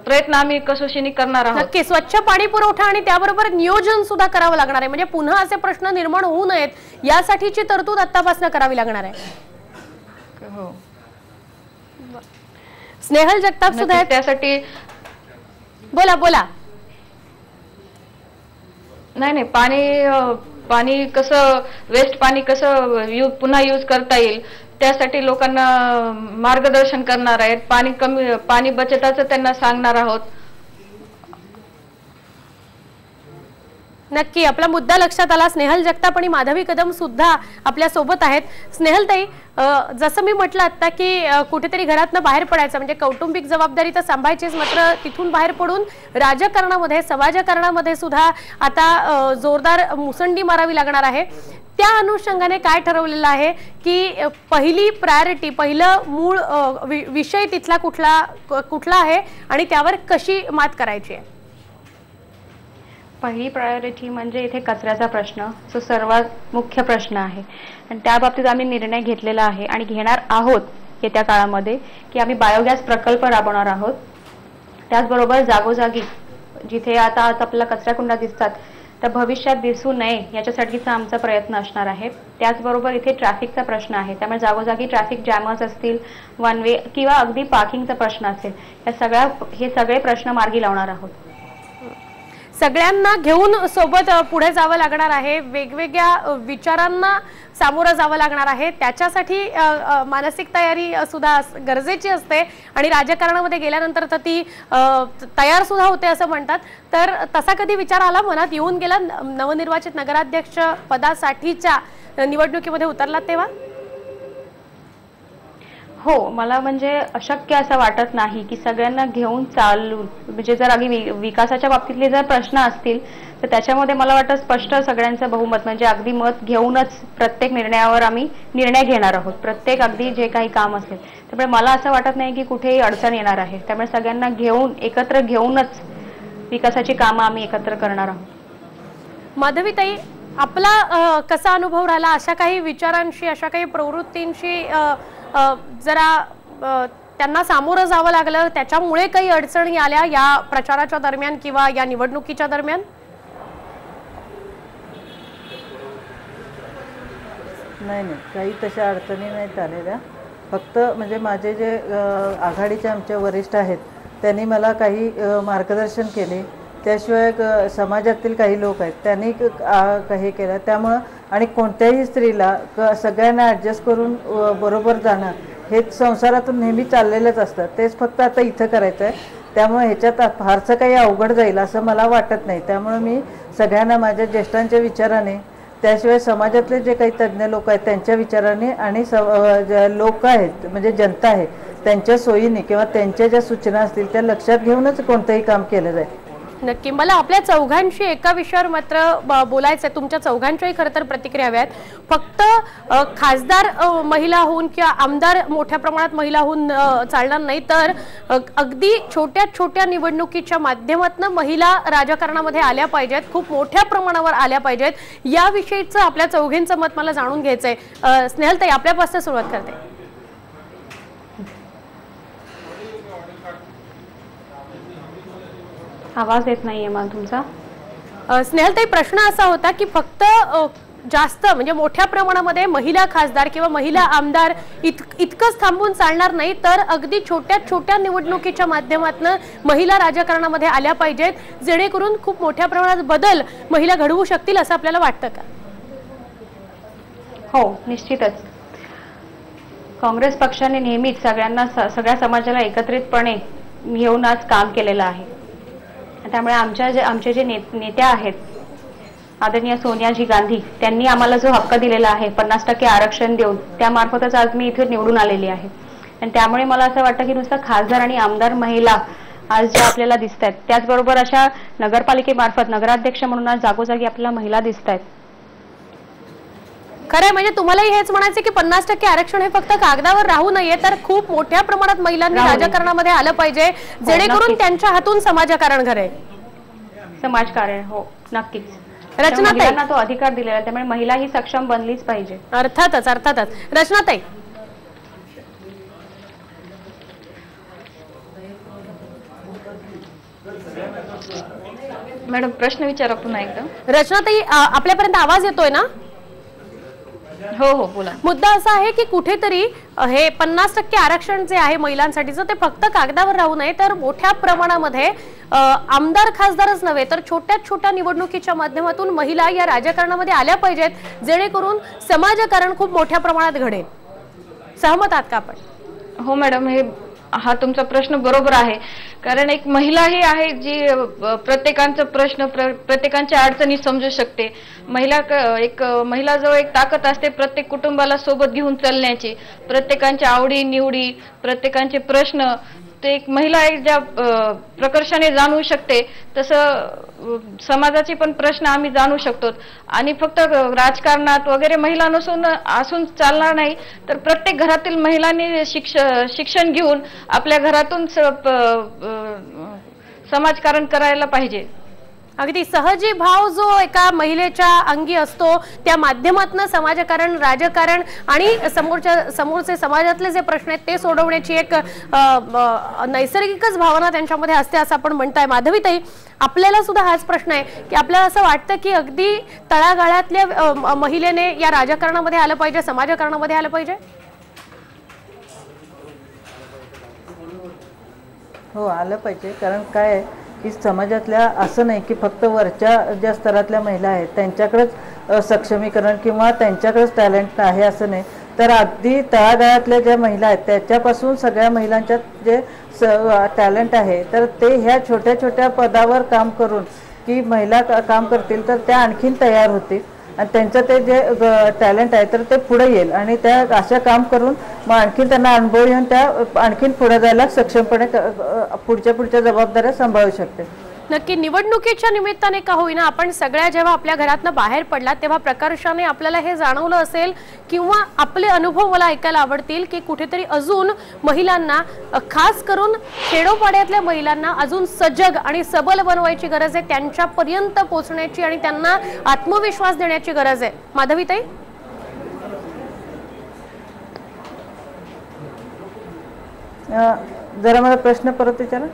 Speaker 2: प्रयत्न आम्ही कसोशीने करणार आहोत.
Speaker 1: नक्की स्वच्छ पाणी पुरवठा आणि त्याबरोबर नियोजन सुद्धा करावं लागणार आहे, म्हणजे पुन्हा असे प्रश्न निर्माण होऊ नयेत यासाठीची तरतूद आतापासून करावी लागणार आहे.
Speaker 2: हो,
Speaker 1: स्नेहल जगताप सुद्धा
Speaker 2: त्यासाठी.
Speaker 1: बोला.
Speaker 2: नाही, पाणी कसं, वेस्ट पाणी कसं पुन्हा यूज करता येईल त्यासाठी लोकांना मार्गदर्शन करणार आहेत. पाणी बचताचं त्यांना सांगणार आहोत.
Speaker 1: नक्की आपला मुद्दा लक्षात आला. स्नेहल जगताप आणि माधवी कदम सुद्धा आपल्या सोबत आहेत. स्नेहलताई, जसं मी म्हटलं आता की कुठेतरी घरातनं बाहेर पडायचं म्हणजे कौटुंबिक जबाबदारी तर सांभाळायचीच, मात्र तिथून बाहेर पडून राजकारणामध्ये, समाजकारणामध्ये सुद्धा आता जोरदार मुसंडी मारावी लागणार आहे. त्या अनुषंगाने काय ठरवलेलं आहे की पहिली प्रायोरिटी, पहिलं मूळ विषय तिथला कुठला आहे आणि त्यावर कशी मात करायची आहे?
Speaker 3: पहिली प्रायोरिटी म्हणजे इथे कचऱ्याचा प्रश्न, जो सर्वात मुख्य प्रश्न आहे आणि त्या बाबतीत आम्ही निर्णय घेतलेला आहे आणि घेणार आहोत येत्या काळामध्ये की आम्ही बायोगॅस प्रकल्प राबवणार आहोत. त्याचबरोबर जागोजागी जिथे आता आपल्याला कचराकुंड्या दिसतात तर भविष्यात दिसू नये याच्यासाठीचा आमचा प्रयत्न असणार आहे. त्याचबरोबर इथे ट्रॅफिकचा प्रश्न आहे, त्यामुळे जागोजागी ट्रॅफिक जॅमर्स असतील, वन वे किंवा अगदी पार्किंगचा प्रश्न असेल, हे सगळे प्रश्न मार्गी लावणार आहोत.
Speaker 1: सगळ्यांना घेऊन सोबत पुढे जावं लागणार आहे, वेगवेगळ्या विचारांना सामोरं जावं लागणार आहे. त्याच्यासाठी मानसिक तयारी सुद्धा गरजेची असते आणि राजकारणामध्ये गेल्यानंतर तर ती तयार सुद्धा होते असं म्हणतात. तर तसा कधी विचार आला मनात, येऊन गेला नवनिर्वाचित नगराध्यक्ष पदासाठीच्या निवडणुकीमध्ये उतरलात तेव्हा?
Speaker 3: हो, मला म्हणजे अशक्य असं वाटत नाही की सगळ्यांना घेऊन चालून, म्हणजे जर अगदी विकासाच्या बाबतीतले जर प्रश्न असतील तर त्याच्यामध्ये मला वाटतं स्पष्ट सगळ्यांचं बहुमत, म्हणजे अगदी मत घेऊनच प्रत्येक निर्णयावर आम्ही निर्णय घेणार आहोत, प्रत्येक अगदी जे काही काम असेल. त्यामुळे मला असं वाटत नाही की कुठेही अडचण येणार आहे. त्यामुळे सगळ्यांना एकत्र घेऊनच विकासाची कामं आम्ही एकत्र करणार आहोत.
Speaker 1: माधवीताई, आपला कसा अनुभव राहिला अशा काही विचारांशी, अशा काही प्रवृत्तींशी? जरा त्यांना सामोरं जावं लागलं, त्याच्यामुळे काही अडचणी आल्या या प्रचाराच्या दरम्यान किंवा या निवडणुकीच्या दरम्यान?
Speaker 4: नाही, काही तशा अडचणी नाहीत आलेल्या. फक्त म्हणजे माझे जे आघाडीचे आमचे वरिष्ठ आहेत त्यांनी मला काही मार्गदर्शन केले, त्याशिवाय समाजातील काही लोक आहेत त्यांनी हे केलं. त्यामुळं आणि कोणत्याही स्त्रीला सगळ्यांना ॲडजस्ट करून बरोबर जाणं हे संसारातून नेहमी चाललेलंच असतं, तेच फक्त आता इथं करायचं आहे. त्यामुळे ह्याच्यात फारसं काही अवघड जाईल असं मला वाटत नाही. त्यामुळे मी सगळ्यांना माझ्या ज्येष्ठांच्या विचाराने त्याशिवाय समाजातले जे काही तज्ज्ञ लोक आहेत त्यांच्या विचाराने आणि लोक आहेत म्हणजे जनता आहे त्यांच्या सोयीने किंवा त्यांच्या ज्या सूचना असतील त्या लक्षात घेऊनच कोणतंही काम केलं जाईल.
Speaker 1: नक्की. मला आपल्या चौघांशी एका विषयावर मात्र बोलायचं आहे. तुमच्या चौघांच्याही खरं तर प्रतिक्रिया हव्यात. फक्त खासदार महिला होऊन किंवा आमदार मोठ्या प्रमाणात महिला होऊन चालणार नाही, तर अगदी छोट्या छोट्या निवडणुकीच्या माध्यमातून महिला राजकारणामध्ये आल्या पाहिजेत, खूप मोठ्या प्रमाणावर आल्या पाहिजेत. याविषयीचं आपल्या चौघींचं मत मला जाणून घ्यायचंय. स्नेहलताई, आपल्यापासून सुरुवात करते.
Speaker 3: आवाज येत नाहीये मला तुमचा.
Speaker 1: स्नेहलताई, प्रश्न असा होता की फक्त जास्त म्हणजे मोठ्या प्रमाणामध्ये महिला खासदार किंवा महिला आमदार इतकंच थांबून चालणार नाही, तर अगदी छोट्या छोट्या निवडणुकीच्या माध्यमातून महिला राजकारणामध्ये आल्या पाहिजेत, जेणेकरून खूप मोठ्या प्रमाणात बदल महिला घडवू शकतील असं आपल्याला वाटतं का?
Speaker 3: हो, निश्चितच. काँग्रेस पक्षाने नेहमीच सगळ्या समाजाला एकत्रितपणे घेऊन आज काम केलेलं आहे. त्यामुळे आमचे जे नेत्या आहेत आदरणीय सोनियाजी गांधी, त्यांनी आम्हाला जो हक्क दिलेला आहे 50% आरक्षण देऊन, त्यामार्फतच आज मी इथे निवडून आलेली आहे. आणि त्यामुळे मला असं वाटतं की नुसतं खासदार आणि आमदार महिला आज ज्या आपल्याला दिसत आहेत, त्याचबरोबर अशा नगरपालिकेमार्फत नगराध्यक्ष म्हणून आज जागोजागी आपल्याला महिला दिसत आहेत.
Speaker 1: खरंय, म्हणजे तुम्हालाही हेच म्हणायचं की 50% आरक्षण हे फक्त कागदावर राहू नये, तर खूप मोठ्या प्रमाणात महिलांनी राजकारणामध्ये आलं पाहिजे, जेणेकरून त्यांच्या हातून समाजकारण घडेल.
Speaker 3: समाजकारण, हो नक्कीच.
Speaker 1: रचनाताई,
Speaker 3: तो अधिकार दिलेला, त्यामुळे महिला ही सक्षम बनलीच पाहिजे.
Speaker 1: अर्थातच अर्थातच. रचनाताई,
Speaker 2: मॅडम प्रश्न विचारा पुन्हा एकदा.
Speaker 1: रचनाताई, आपल्यापर्यंत आवाज येतोय ना?
Speaker 2: हो हो, बोला.
Speaker 1: मुद्दा असा आहे की कुठेतरी हे 50% आरक्षण जे आहे महिलांसाठीचं ते फक्त कागदावर राहू नये, तर मोठ्या प्रमाणामध्ये आमदार खासदारच नव्हे तर छोट्या छोट्या निवडणुकीच्या माध्यमातून महिला या राजकारणामध्ये आल्या पाहिजेत, जेणेकरून समाजकारण खूप मोठ्या प्रमाणात घडेल. सहमत आहात का आपण?
Speaker 2: हो मॅडम, हा तुमचा प्रश्न बरोबर आहे. कारण एक महिला ही आहे जी प्रत्येकांचा प्रश्न प्रत्येकांच्या अडचणी समजू शकते. महिलाजवळ एक ताकद असते प्रत्येक कुटुंबाला सोबत घेऊन चालण्याची. प्रत्येकांच्या आवडी निवडी, प्रत्येकांचे प्रश्न ते एक महिला एक ज्या प्रकर्षाने जाणू शकते, तसं समाजाचे पण प्रश्न आम्ही जाणू शकतो. आणि फक्त राजकारणात वगैरे महिला असून चालणार नाही, तर प्रत्येक घरातील महिलांनी शिक्षण घेऊन आपल्या घरातून समाजकारण करायला पाहिजे.
Speaker 1: अगदी सहजी भाव जो एका महिलेच्या अंगी असतो, त्या माध्यमातून समाजकारण, राजकारण आणि समोरचे समाजातले जे प्रश्न आहेत ते सोडवण्याची एक नैसर्गिकच भावना त्यांच्यामध्ये असते असं आपण म्हणताय. माधवीताई, आपल्याला सुद्धा हाच प्रश्न आहे की आपल्याला असं वाटतं की अगदी तळागाळातल्या महिलेने या राजकारणामध्ये आलं पाहिजे, समाजकारणामध्ये आलं पाहिजे?
Speaker 4: हो, आलं पाहिजे. कारण काय आहे की समाजातल्या असं नाही की फक्त वरच्या ज्या स्तरातल्या महिला आहेत त्यांच्याकडेच सक्षमीकरण किंवा त्यांच्याकडेच टॅलेंट आहे असं नाही, तर अगदी तळागाळातल्या ज्या महिला आहेत त्याच्यापासून सगळ्या महिलांच्यात जे टॅलेंट आहे, तर ते ह्या छोट्या छोट्या पदावर काम करून की महिला काम करतील तर त्या आणखीन तयार होतील आणि त्यांचं ते जे टॅलेंट आहे तर ते पुढे येईल आणि त्या अशा काम करून मग आणखीन त्यांना अनुभव येऊन त्या आणखीन पुढे जायला सक्षमपणे पुढच्या जबाबदाऱ्या सांभाळू शकते.
Speaker 1: नक्की. निवडणुकीच्या निमित्ताने का होईना आपण सगळ्या जेव्हा आपल्या घरातनं बाहेर पडलात तेव्हा प्रकर्षाने आपल्याला हे जाणवलं असेल किंवा आपले अनुभव मला ऐकायला आवडतील की कुठेतरी अजून महिलांना, खास करून खेडोपाड्यातल्या महिलांना अजून सजग आणि सबल बनवायची गरज आहे, त्यांच्यापर्यंत पोहोचण्याची आणि त्यांना आत्मविश्वास देण्याची गरज आहे. माधवीताई,
Speaker 4: जरा मला प्रश्न परत विचारा.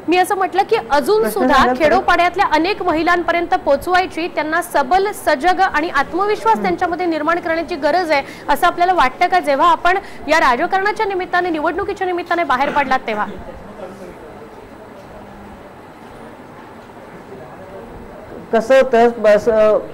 Speaker 1: मी असं म्हटलं की अजून सुद्धा खेडोपाड्यातल्या अनेक महिलांपर्यंत पोहोचवायची, त्यांना सबल, सजग आणि आत्मविश्वास त्यांच्यामध्ये निर्माण करण्याची गरज आहे असं आपल्याला वाटतं का जेव्हा आपण या राजकारणाच्या निमित्ताने, निवडणुकीच्या निमित्ताने बाहेर पडलात तेव्हा?
Speaker 4: कसं होतं, बस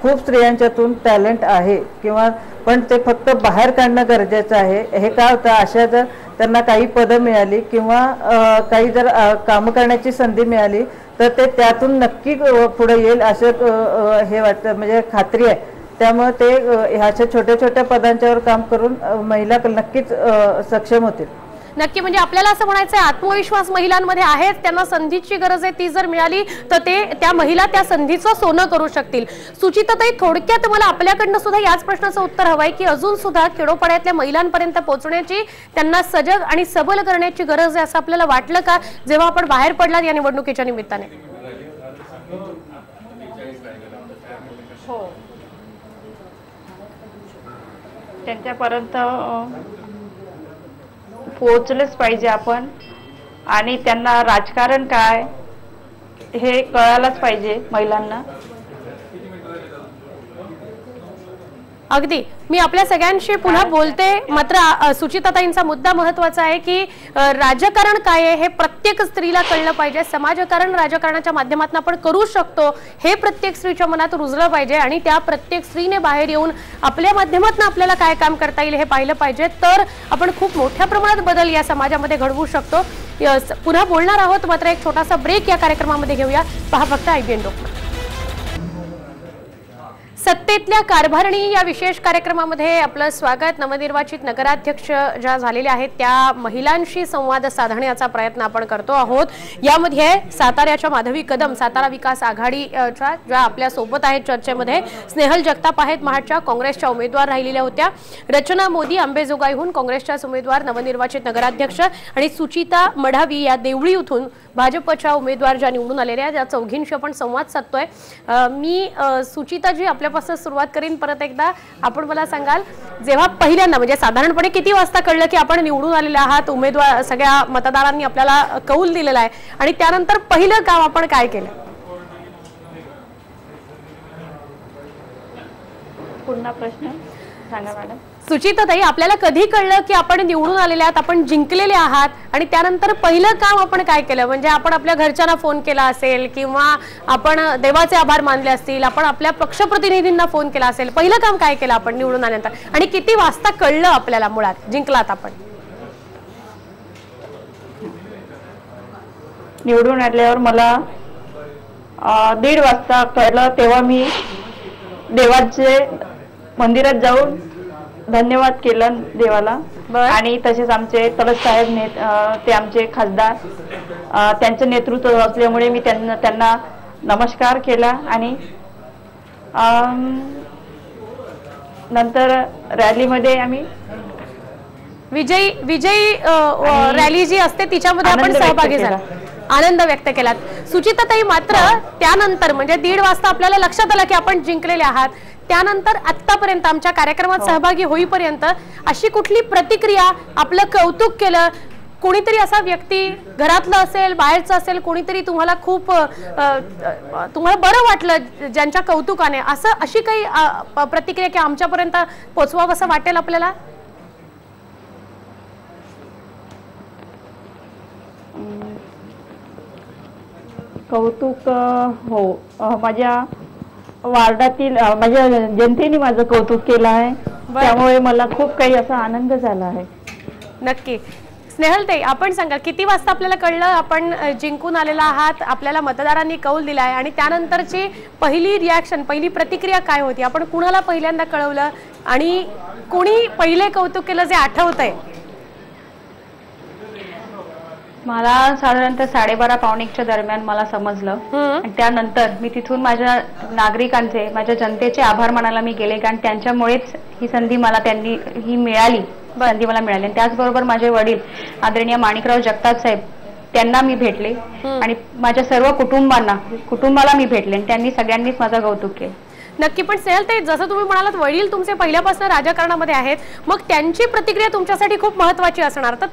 Speaker 4: खूप स्त्रियांच्यातून टॅलेंट आहे किंवा पण ते फक्त बाहेर काढणं गरजेचं आहे. हे काय होतं, अशा जर त्यांना काही पदं मिळाली किंवा काही जर कामं करण्याची संधी मिळाली तर ते त्यातून नक्की पुढे येईल असं हे वाटतं. म्हणजे खात्री आहे त्यामुळे ते ह्याच्या छोट्या छोट्या पदांच्यावर काम करून महिला नक्कीच सक्षम होतील.
Speaker 1: नक्की, म्हणजे आपल्याला असं म्हणायचं आहे आत्मविश्वास महिलांमध्ये आहेच, त्यांना संधीची गरज आहे, ती जर मिळाली तर त्या महिला त्या संधीचं सोनं करू शकतील. सुचिताताई, थोडक्यात मला आपल्याकडनं सुद्धा याच प्रश्नाचं उत्तर हवं आहे की अजून सुद्धा खेडोपाड्यातल्या महिलांपर्यंत पोहोचण्याची, त्यांना सजग आणि सबल करण्याची गरज आहे असं आपल्याला वाटलं का जेव्हा आपण बाहेर पडलात या निवडणुकीच्या निमित्ताने?
Speaker 5: हो, त्यांच्यापर्यंत पोहोचलेच पाहिजे आपण, आणि त्यांना राजकारण काय हे कळायलाच पाहिजे महिलांना.
Speaker 1: अगदी, मी आपल्या सगळ्यांशी पुन्हा बोलते, मात्र सुचिताताईंचा मुद्दा महत्वाचा आहे की राजकारण काय आहे हे प्रत्येक स्त्रीला कळलं पाहिजे. समाजकारण राजकारणाच्या माध्यमातून आपण करू शकतो हे प्रत्येक स्त्रीच्या मनात रुजलं पाहिजे, आणि त्या प्रत्येक स्त्रीने बाहेर येऊन आपल्या माध्यमातून आपल्याला काय काम करता येईल हे पाहिलं पाहिजे. तर आपण खूप मोठ्या प्रमाणात बदल या समाजामध्ये घडवू शकतो. पुन्हा बोलणार आहोत, मात्र एक छोटासा ब्रेक या कार्यक्रमामध्ये घेऊया. पहा फक्त IBN लोकमत. सत्तेतल्या कारभारणी या विशेष कार्यक्रमामध्ये आपलं स्वागत. नवनिर्वाचित नगराध्यक्ष ज्या झालेल्या आहेत त्या महिलांशी संवाद साधण्याचा प्रयत्न आपण करतो आहोत. यामध्ये साताऱ्याच्या माधवी कदम सातारा विकास आघाडीच्या ज्या आपल्या सोबत आहेत चर्चेमध्ये, स्नेहल जगताप आहेत महाडच्या काँग्रेसच्या उमेदवार राहिलेल्या होत्या, रचना मोदी अंबेजोगाईहून काँग्रेसच्याच उमेदवार नवनिर्वाचित नगराध्यक्ष, आणि सुचिता मढावी या देवळी येथून भाजपच्या उमेदवार ज्या निवडून आलेल्या त्या चौघींशी आपण संवाद साधतोय. मी सुचिताजी आपल्यापासून सुरुवात करीन. परत एकदा आपण मला सांगाल, जेव्हा पहिल्यांदा म्हणजे साधारणपणे किती वाजता कळलं की आपण निवडून आलेले आहात, उमेदवार सगळ्या मतदारांनी आपल्याला कौल दिलेला आहे, आणि त्यानंतर पहिलं काम आपण काय केलं?
Speaker 5: पुन्हा प्रश्न सांगा मॅडम.
Speaker 1: सुचिताताई, आपल्याला कधी कळलं की आपण निवडून आलेले आहात, आपण जिंकलेले आहात, आणि त्यानंतर पहिलं काम आपण काय केलं? म्हणजे आपण आपल्या घरच्यांना फोन केला असेल, किंवा आपण देवाचे आभार मानले असतील, आपण आपल्या पक्षप्रतिनिधींना फोन केला असेल, पहिलं काम काय केलं आपण निवडून आल्यानंतर, आणि किती वाजता कळलं आपल्याला मुळात जिंकलात आपण?
Speaker 5: निवडून आल्यावर मला 1:30 वाजता कळलं. तेव्हा मी देवाचे मंदिरात जाऊन धन्यवाद केलं देवाला, आणि तसेच आमचे तलस साहेब ते आमचे खासदार, त्यांचं नेतृत्व असल्यामुळे मी त्यांना नमस्कार केला, आणि नंतर रॅलीमध्ये आम्ही
Speaker 1: विजयी रॅली जी असते तिच्यामध्ये आपण सहभागी झाला, आनंद व्यक्त केलात. सुचिताताई, मात्र त्यानंतर म्हणजे 1:30 वाजता आपल्याला लक्षात आलं की आपण जिंकलेले आहात, त्यानंतर आतापर्यंत आमच्या कार्यक्रमात सहभागी होईपर्यंत अशी कुठली प्रतिक्रिया, आपलं कौतुक केलं, कोणीतरी असा व्यक्ती घरातलं असेल बाहेरचं असेल, कोणीतरी तुम्हाला खूप तुम्हाला बरं वाटलं ज्यांच्या कौतुकाने, अशी काही प्रतिक्रिया की आमच्यापर्यंत पोचवावं असं वाटेल आपल्याला?
Speaker 5: कौतुक, हो, माझ्या वार्डातील माझ्या जनतेने माझं कौतुक केलं आहे, त्यामुळे मला खूप काही असा आनंद झाला आहे.
Speaker 1: नक्की. स्नेहलताई, आपण सांगा किती वाजता आपल्याला कळलं आपण जिंकून आलेला आहात, आपल्याला मतदारांनी कौल दिलाय, आणि त्यानंतरची पहिली रिॲक्शन, पहिली प्रतिक्रिया काय होती? आपण कुणाला पहिल्यांदा कळवलं आणि कोणी पहिले कौतुक केलं जे आठवतंय?
Speaker 3: मला साधारणतः 12:30 पावणे 1च्या दरम्यान मला समजलं, आणि त्यानंतर मी तिथून माझ्या नागरिकांचे, माझ्या जनतेचे आभार मानायला मी गेले, कारण त्यांच्यामुळेच ही संधी मला मिळाली. आणि त्याचबरोबर माझे वडील आदरणीय माणिकराव जगताप साहेब, त्यांना मी भेटले, आणि माझ्या सर्व कुटुंबाला मी भेटले, आणि त्यांनी सगळ्यांनीच माझं कौतुक केलं.
Speaker 1: नक्की. पण स्नेहलताई, जसं तुम्ही म्हणालात वडील तुमचे पहिल्यापासून राजकारणामध्ये आहेत, मग त्यांची प्रतिक्रिया तुमच्यासाठी खूप महत्वाची असणार, तर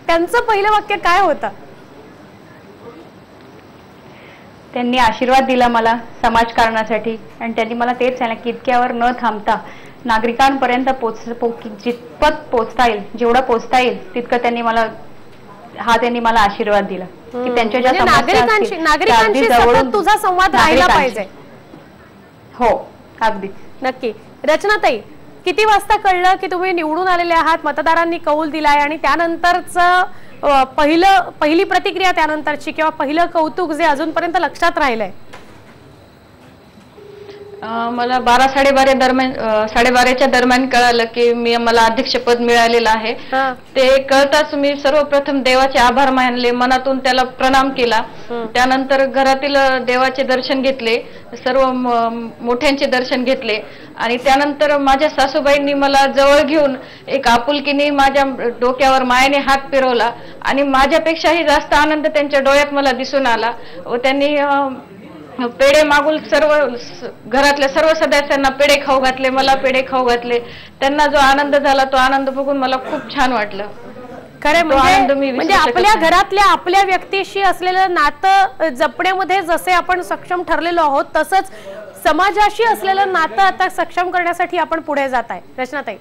Speaker 1: त्यांचं पहिलं वाक्य काय होतं?
Speaker 3: त्यांनी आशीर्वाद दिला मला समाजकारणासाठी, आणि त्यांनी मला तेच सांगितलं की इतक्यावर न थांबता नागरिकांपर्यंत जितपत पोचता येईल, जेवढं पोचता येईल तितकं त्यांनी मला आशीर्वाद दिला की त्यांच्या ज्या
Speaker 1: नागरिकांशी सतत तुझा संवाद राहिला पाहिजे.
Speaker 3: हो, अगदी.
Speaker 1: नक्की. रचनाताई, किती वाजता कळलं की तुम्ही निवडून आलेले आहात, मतदारांनी कौल दिलाय, आणि त्यानंतरचं पहिली प्रतिक्रिया त्यानंतरची, किंवा पहिलं कौतुक जे अजूनपर्यंत लक्षात राहिलंय?
Speaker 2: मला 12-12:30 दरम्यान 12:30च्या दरम्यान कळालं की मला अध्यक्षपद मिळालेलं आहे. ते कळताच मी सर्वप्रथम देवाचे आभार मानले, मनातून त्याला प्रणाम केला. त्यानंतर घरातील देवाचे दर्शन घेतले, सर्व मोठ्यांचे दर्शन घेतले आणि त्यानंतर माझ्या सासूबाईंनी मला जवळ घेऊन एक आपुलकीने माझ्या डोक्यावर मायेने हात फिरवला आणि माझ्यापेक्षाही जास्त आनंद त्यांच्या डोळ्यात मला दिसून आला व त्यांनी पेढे मागून सर्व घरातल्या सर्व सदस्यांना पेढे खाऊ घातले, मला पेढे खाऊ घातले. त्यांना जो आनंद झाला तो आनंद बघून मला खूप छान वाटलं.
Speaker 1: खरं म्हणजे आपल्या घरातल्या आपल्या व्यक्तीशी असलेलं नातं जपण्यामध्ये जसे आपण सक्षम ठरलेलो आहोत तसंच समाजाशी असलेलं नातं आता सक्षम करण्यासाठी आपण पुढे जात आहे. रचनाताई.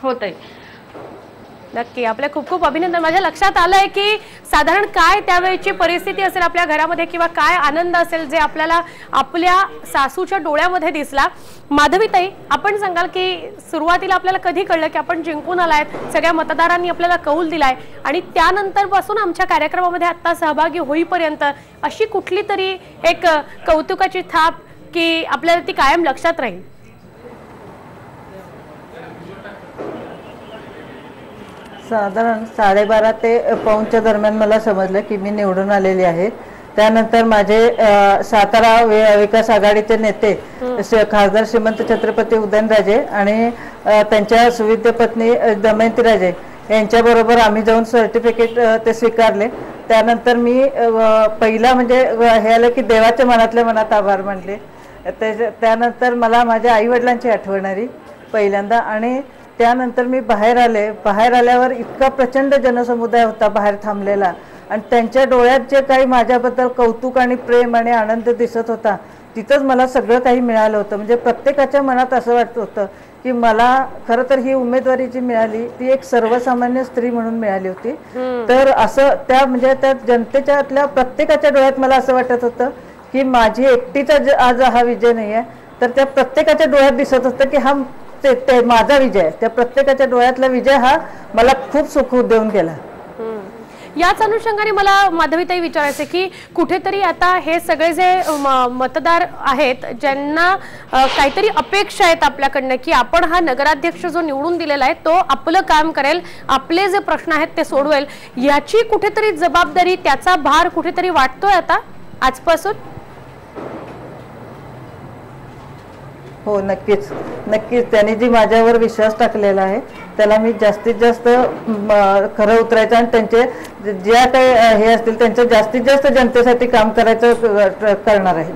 Speaker 2: होत आहे.
Speaker 1: नक्की, आपले खूप खूप अभिनंदन. माझ्या लक्षात आलंय की साधारण काय त्यावेळची परिस्थिती असेल आपल्या घरामध्ये किंवा काय आनंद असेल जे आपल्याला आपल्या सासूच्या डोळ्यामध्ये दिसला. माधवीताई, आपण सांगाल की सुरुवातीला आपल्याला कधी कळलं की आपण जिंकून आलायत, सगळ्या मतदारांनी आपल्याला कौल दिलाय आणि त्यानंतर पासून आमच्या कार्यक्रमामध्ये आता सहभागी होईपर्यंत अशी कुठली तरी एक कौतुकाची थाप की आपल्याला ती कायम लक्षात राहील?
Speaker 4: साधारण 12:30 ते 1:15 दरम्यान मला समजलं की मी निवडून आलेली आहे. त्यानंतर माझे सातारा विकास आघाडीचे नेते खासदार श्रीमंत छत्रपती उदयनराजे आणि त्यांच्या सुविद्य पत्नी दमयंतीराजे यांच्याबरोबर आम्ही जाऊन सर्टिफिकेट ते स्वीकारले. त्यानंतर मी पहिला म्हणजे हे आलं की देवाच्या मनातल्या मनात आभार मानले. त्यानंतर मला माझ्या आईवडिलांची आठवण आली पहिल्यांदा आणि त्यानंतर मी बाहेर आल्यावर इतका प्रचंड जनसमुदाय होता बाहेर थांबलेला आणि त्यांच्या डोळ्यात जे काही माझ्याबद्दल कौतुक आणि प्रेम आणि आनंद दिसत होता तिथंच मला सगळं काही मिळालं होतं. म्हणजे प्रत्येकाच्या मनात असं वाटत होतं की मला खरं तर ही उमेदवारी जी मिळाली ती एक सर्वसामान्य स्त्री म्हणून मिळाली होती. तर असं त्या म्हणजे त्या जनतेच्यातल्या प्रत्येकाच्या डोळ्यात मला असं वाटत होतं की माझी एकटीचा आज हा विजय नाही आहे, तर त्या प्रत्येकाच्या डोळ्यात दिसत होतं की हा ते माझा विजय. त्या प्रत्येकाच्या डोळ्यातला विजय हा मला खूप सुख देऊन गेला.
Speaker 1: याच अनुषंगाने मला माधवीताई विचारायचे की कुठेतरी आता हे सगळे जे मतदार आहेत ज्यांना काहीतरी अपेक्षा आहेत आपल्याकडनं की आपण हा नगराध्यक्ष जो निवडून दिलेला आहे तो आपलं काम करेल, आपले जे प्रश्न आहेत ते सोडवेल, याची कुठेतरी जबाबदारी त्याचा भार कुठेतरी वाटतोय आता आजपासून?
Speaker 4: हो, नक्कीच नक्कीच. त्यांनी जी माझ्यावर विश्वास टाकलेला आहे त्याला मी जास्तीत जास्त खरं उतरायचं आणि त्यांचे ज्या काही हे असतील त्यांचं जास्तीत जास्त जनतेसाठी काम करायचं करणार आहे.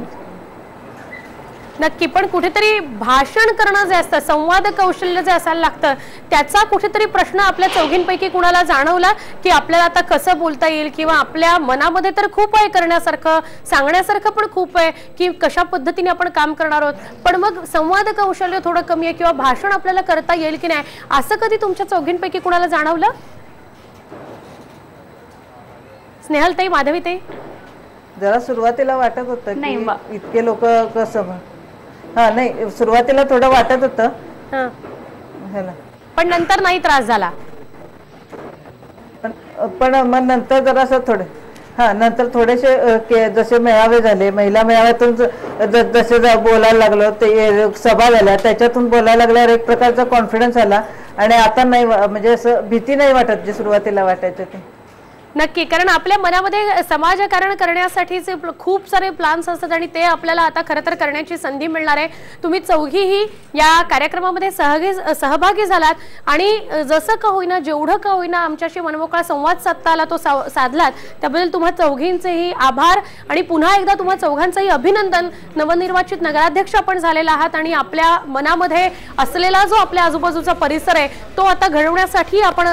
Speaker 1: नक्की, पण कुठेतरी भाषण करणं जे असतं, संवाद कौशल्य जे असायला लागतं त्याचा कुठेतरी प्रश्न आपल्या चौघींपैकी कुणाला जाणवला की आपल्याला आता कसं बोलता येईल किंवा आपल्या मनामध्ये तर खूप आहे करण्यासारखं, सांगण्यासारखं पण खूप आहे की कशा पद्धतीने आपण काम करणार आहोत, पण मग संवाद कौशल्य थोडं कमी आहे किंवा भाषण आपल्याला करता येईल की नाही असं कधी तुमच्या चौघींपैकी कुणाला जाणवलं? स्नेहलताई, माधवीताई.
Speaker 4: जरा सुरुवातीला वाटत होतं की इतके लोक कसं नाही, सुरुवातीला थोडं वाटत होतं
Speaker 1: पण नंतर नाही त्रास झाला.
Speaker 4: पण मग नंतर जरासं नंतर थोडेसे जसे मेळावे झाले, महिला मेळाव्यातून जसे बोलायला लागलो, ते सभा झाल्या त्याच्यातून बोलायला लागल्यावर एक प्रकारचा कॉन्फिडन्स आला आणि आता नाही म्हणजे असं भीती नाही वाटत जे सुरुवातीला वाटायचं ते.
Speaker 1: नक्की, कारण आपल्या मनामध्ये समाजकारण करण्यासाठीचे खूप सारे प्लॅन्स असतात आणि ते आपल्याला आता खरं तर करण्याची संधी मिळणार आहे. तुम्ही चौघीही या कार्यक्रमामध्ये सहभागी झालात आणि जसं का होईना, जेवढं का होईना आमच्याशी मनमोकळा संवाद साधता आला तो साधलात, त्याबद्दल तुम्हा चौघींचेही आभार आणि पुन्हा एकदा तुम्हा चौघांचंही अभिनंदन. नवनिर्वाचित नगराध्यक्ष आपण झालेला आहात आणि आपल्या मनामध्ये असलेला जो आपल्या आजूबाजूचा परिसर आहे तो आता घडवण्यासाठी आपण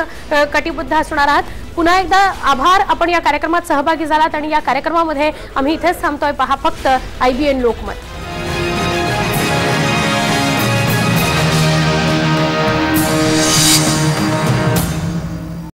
Speaker 1: कटिबद्ध असणार आहात. पुन्हा एकदा आभार. आपण या कार्यक्रमात सहभागी झालात आणि या कार्यक्रमामध्ये आम्ही इथेच थांबतोय. पहा फक्त IBN लोकमत.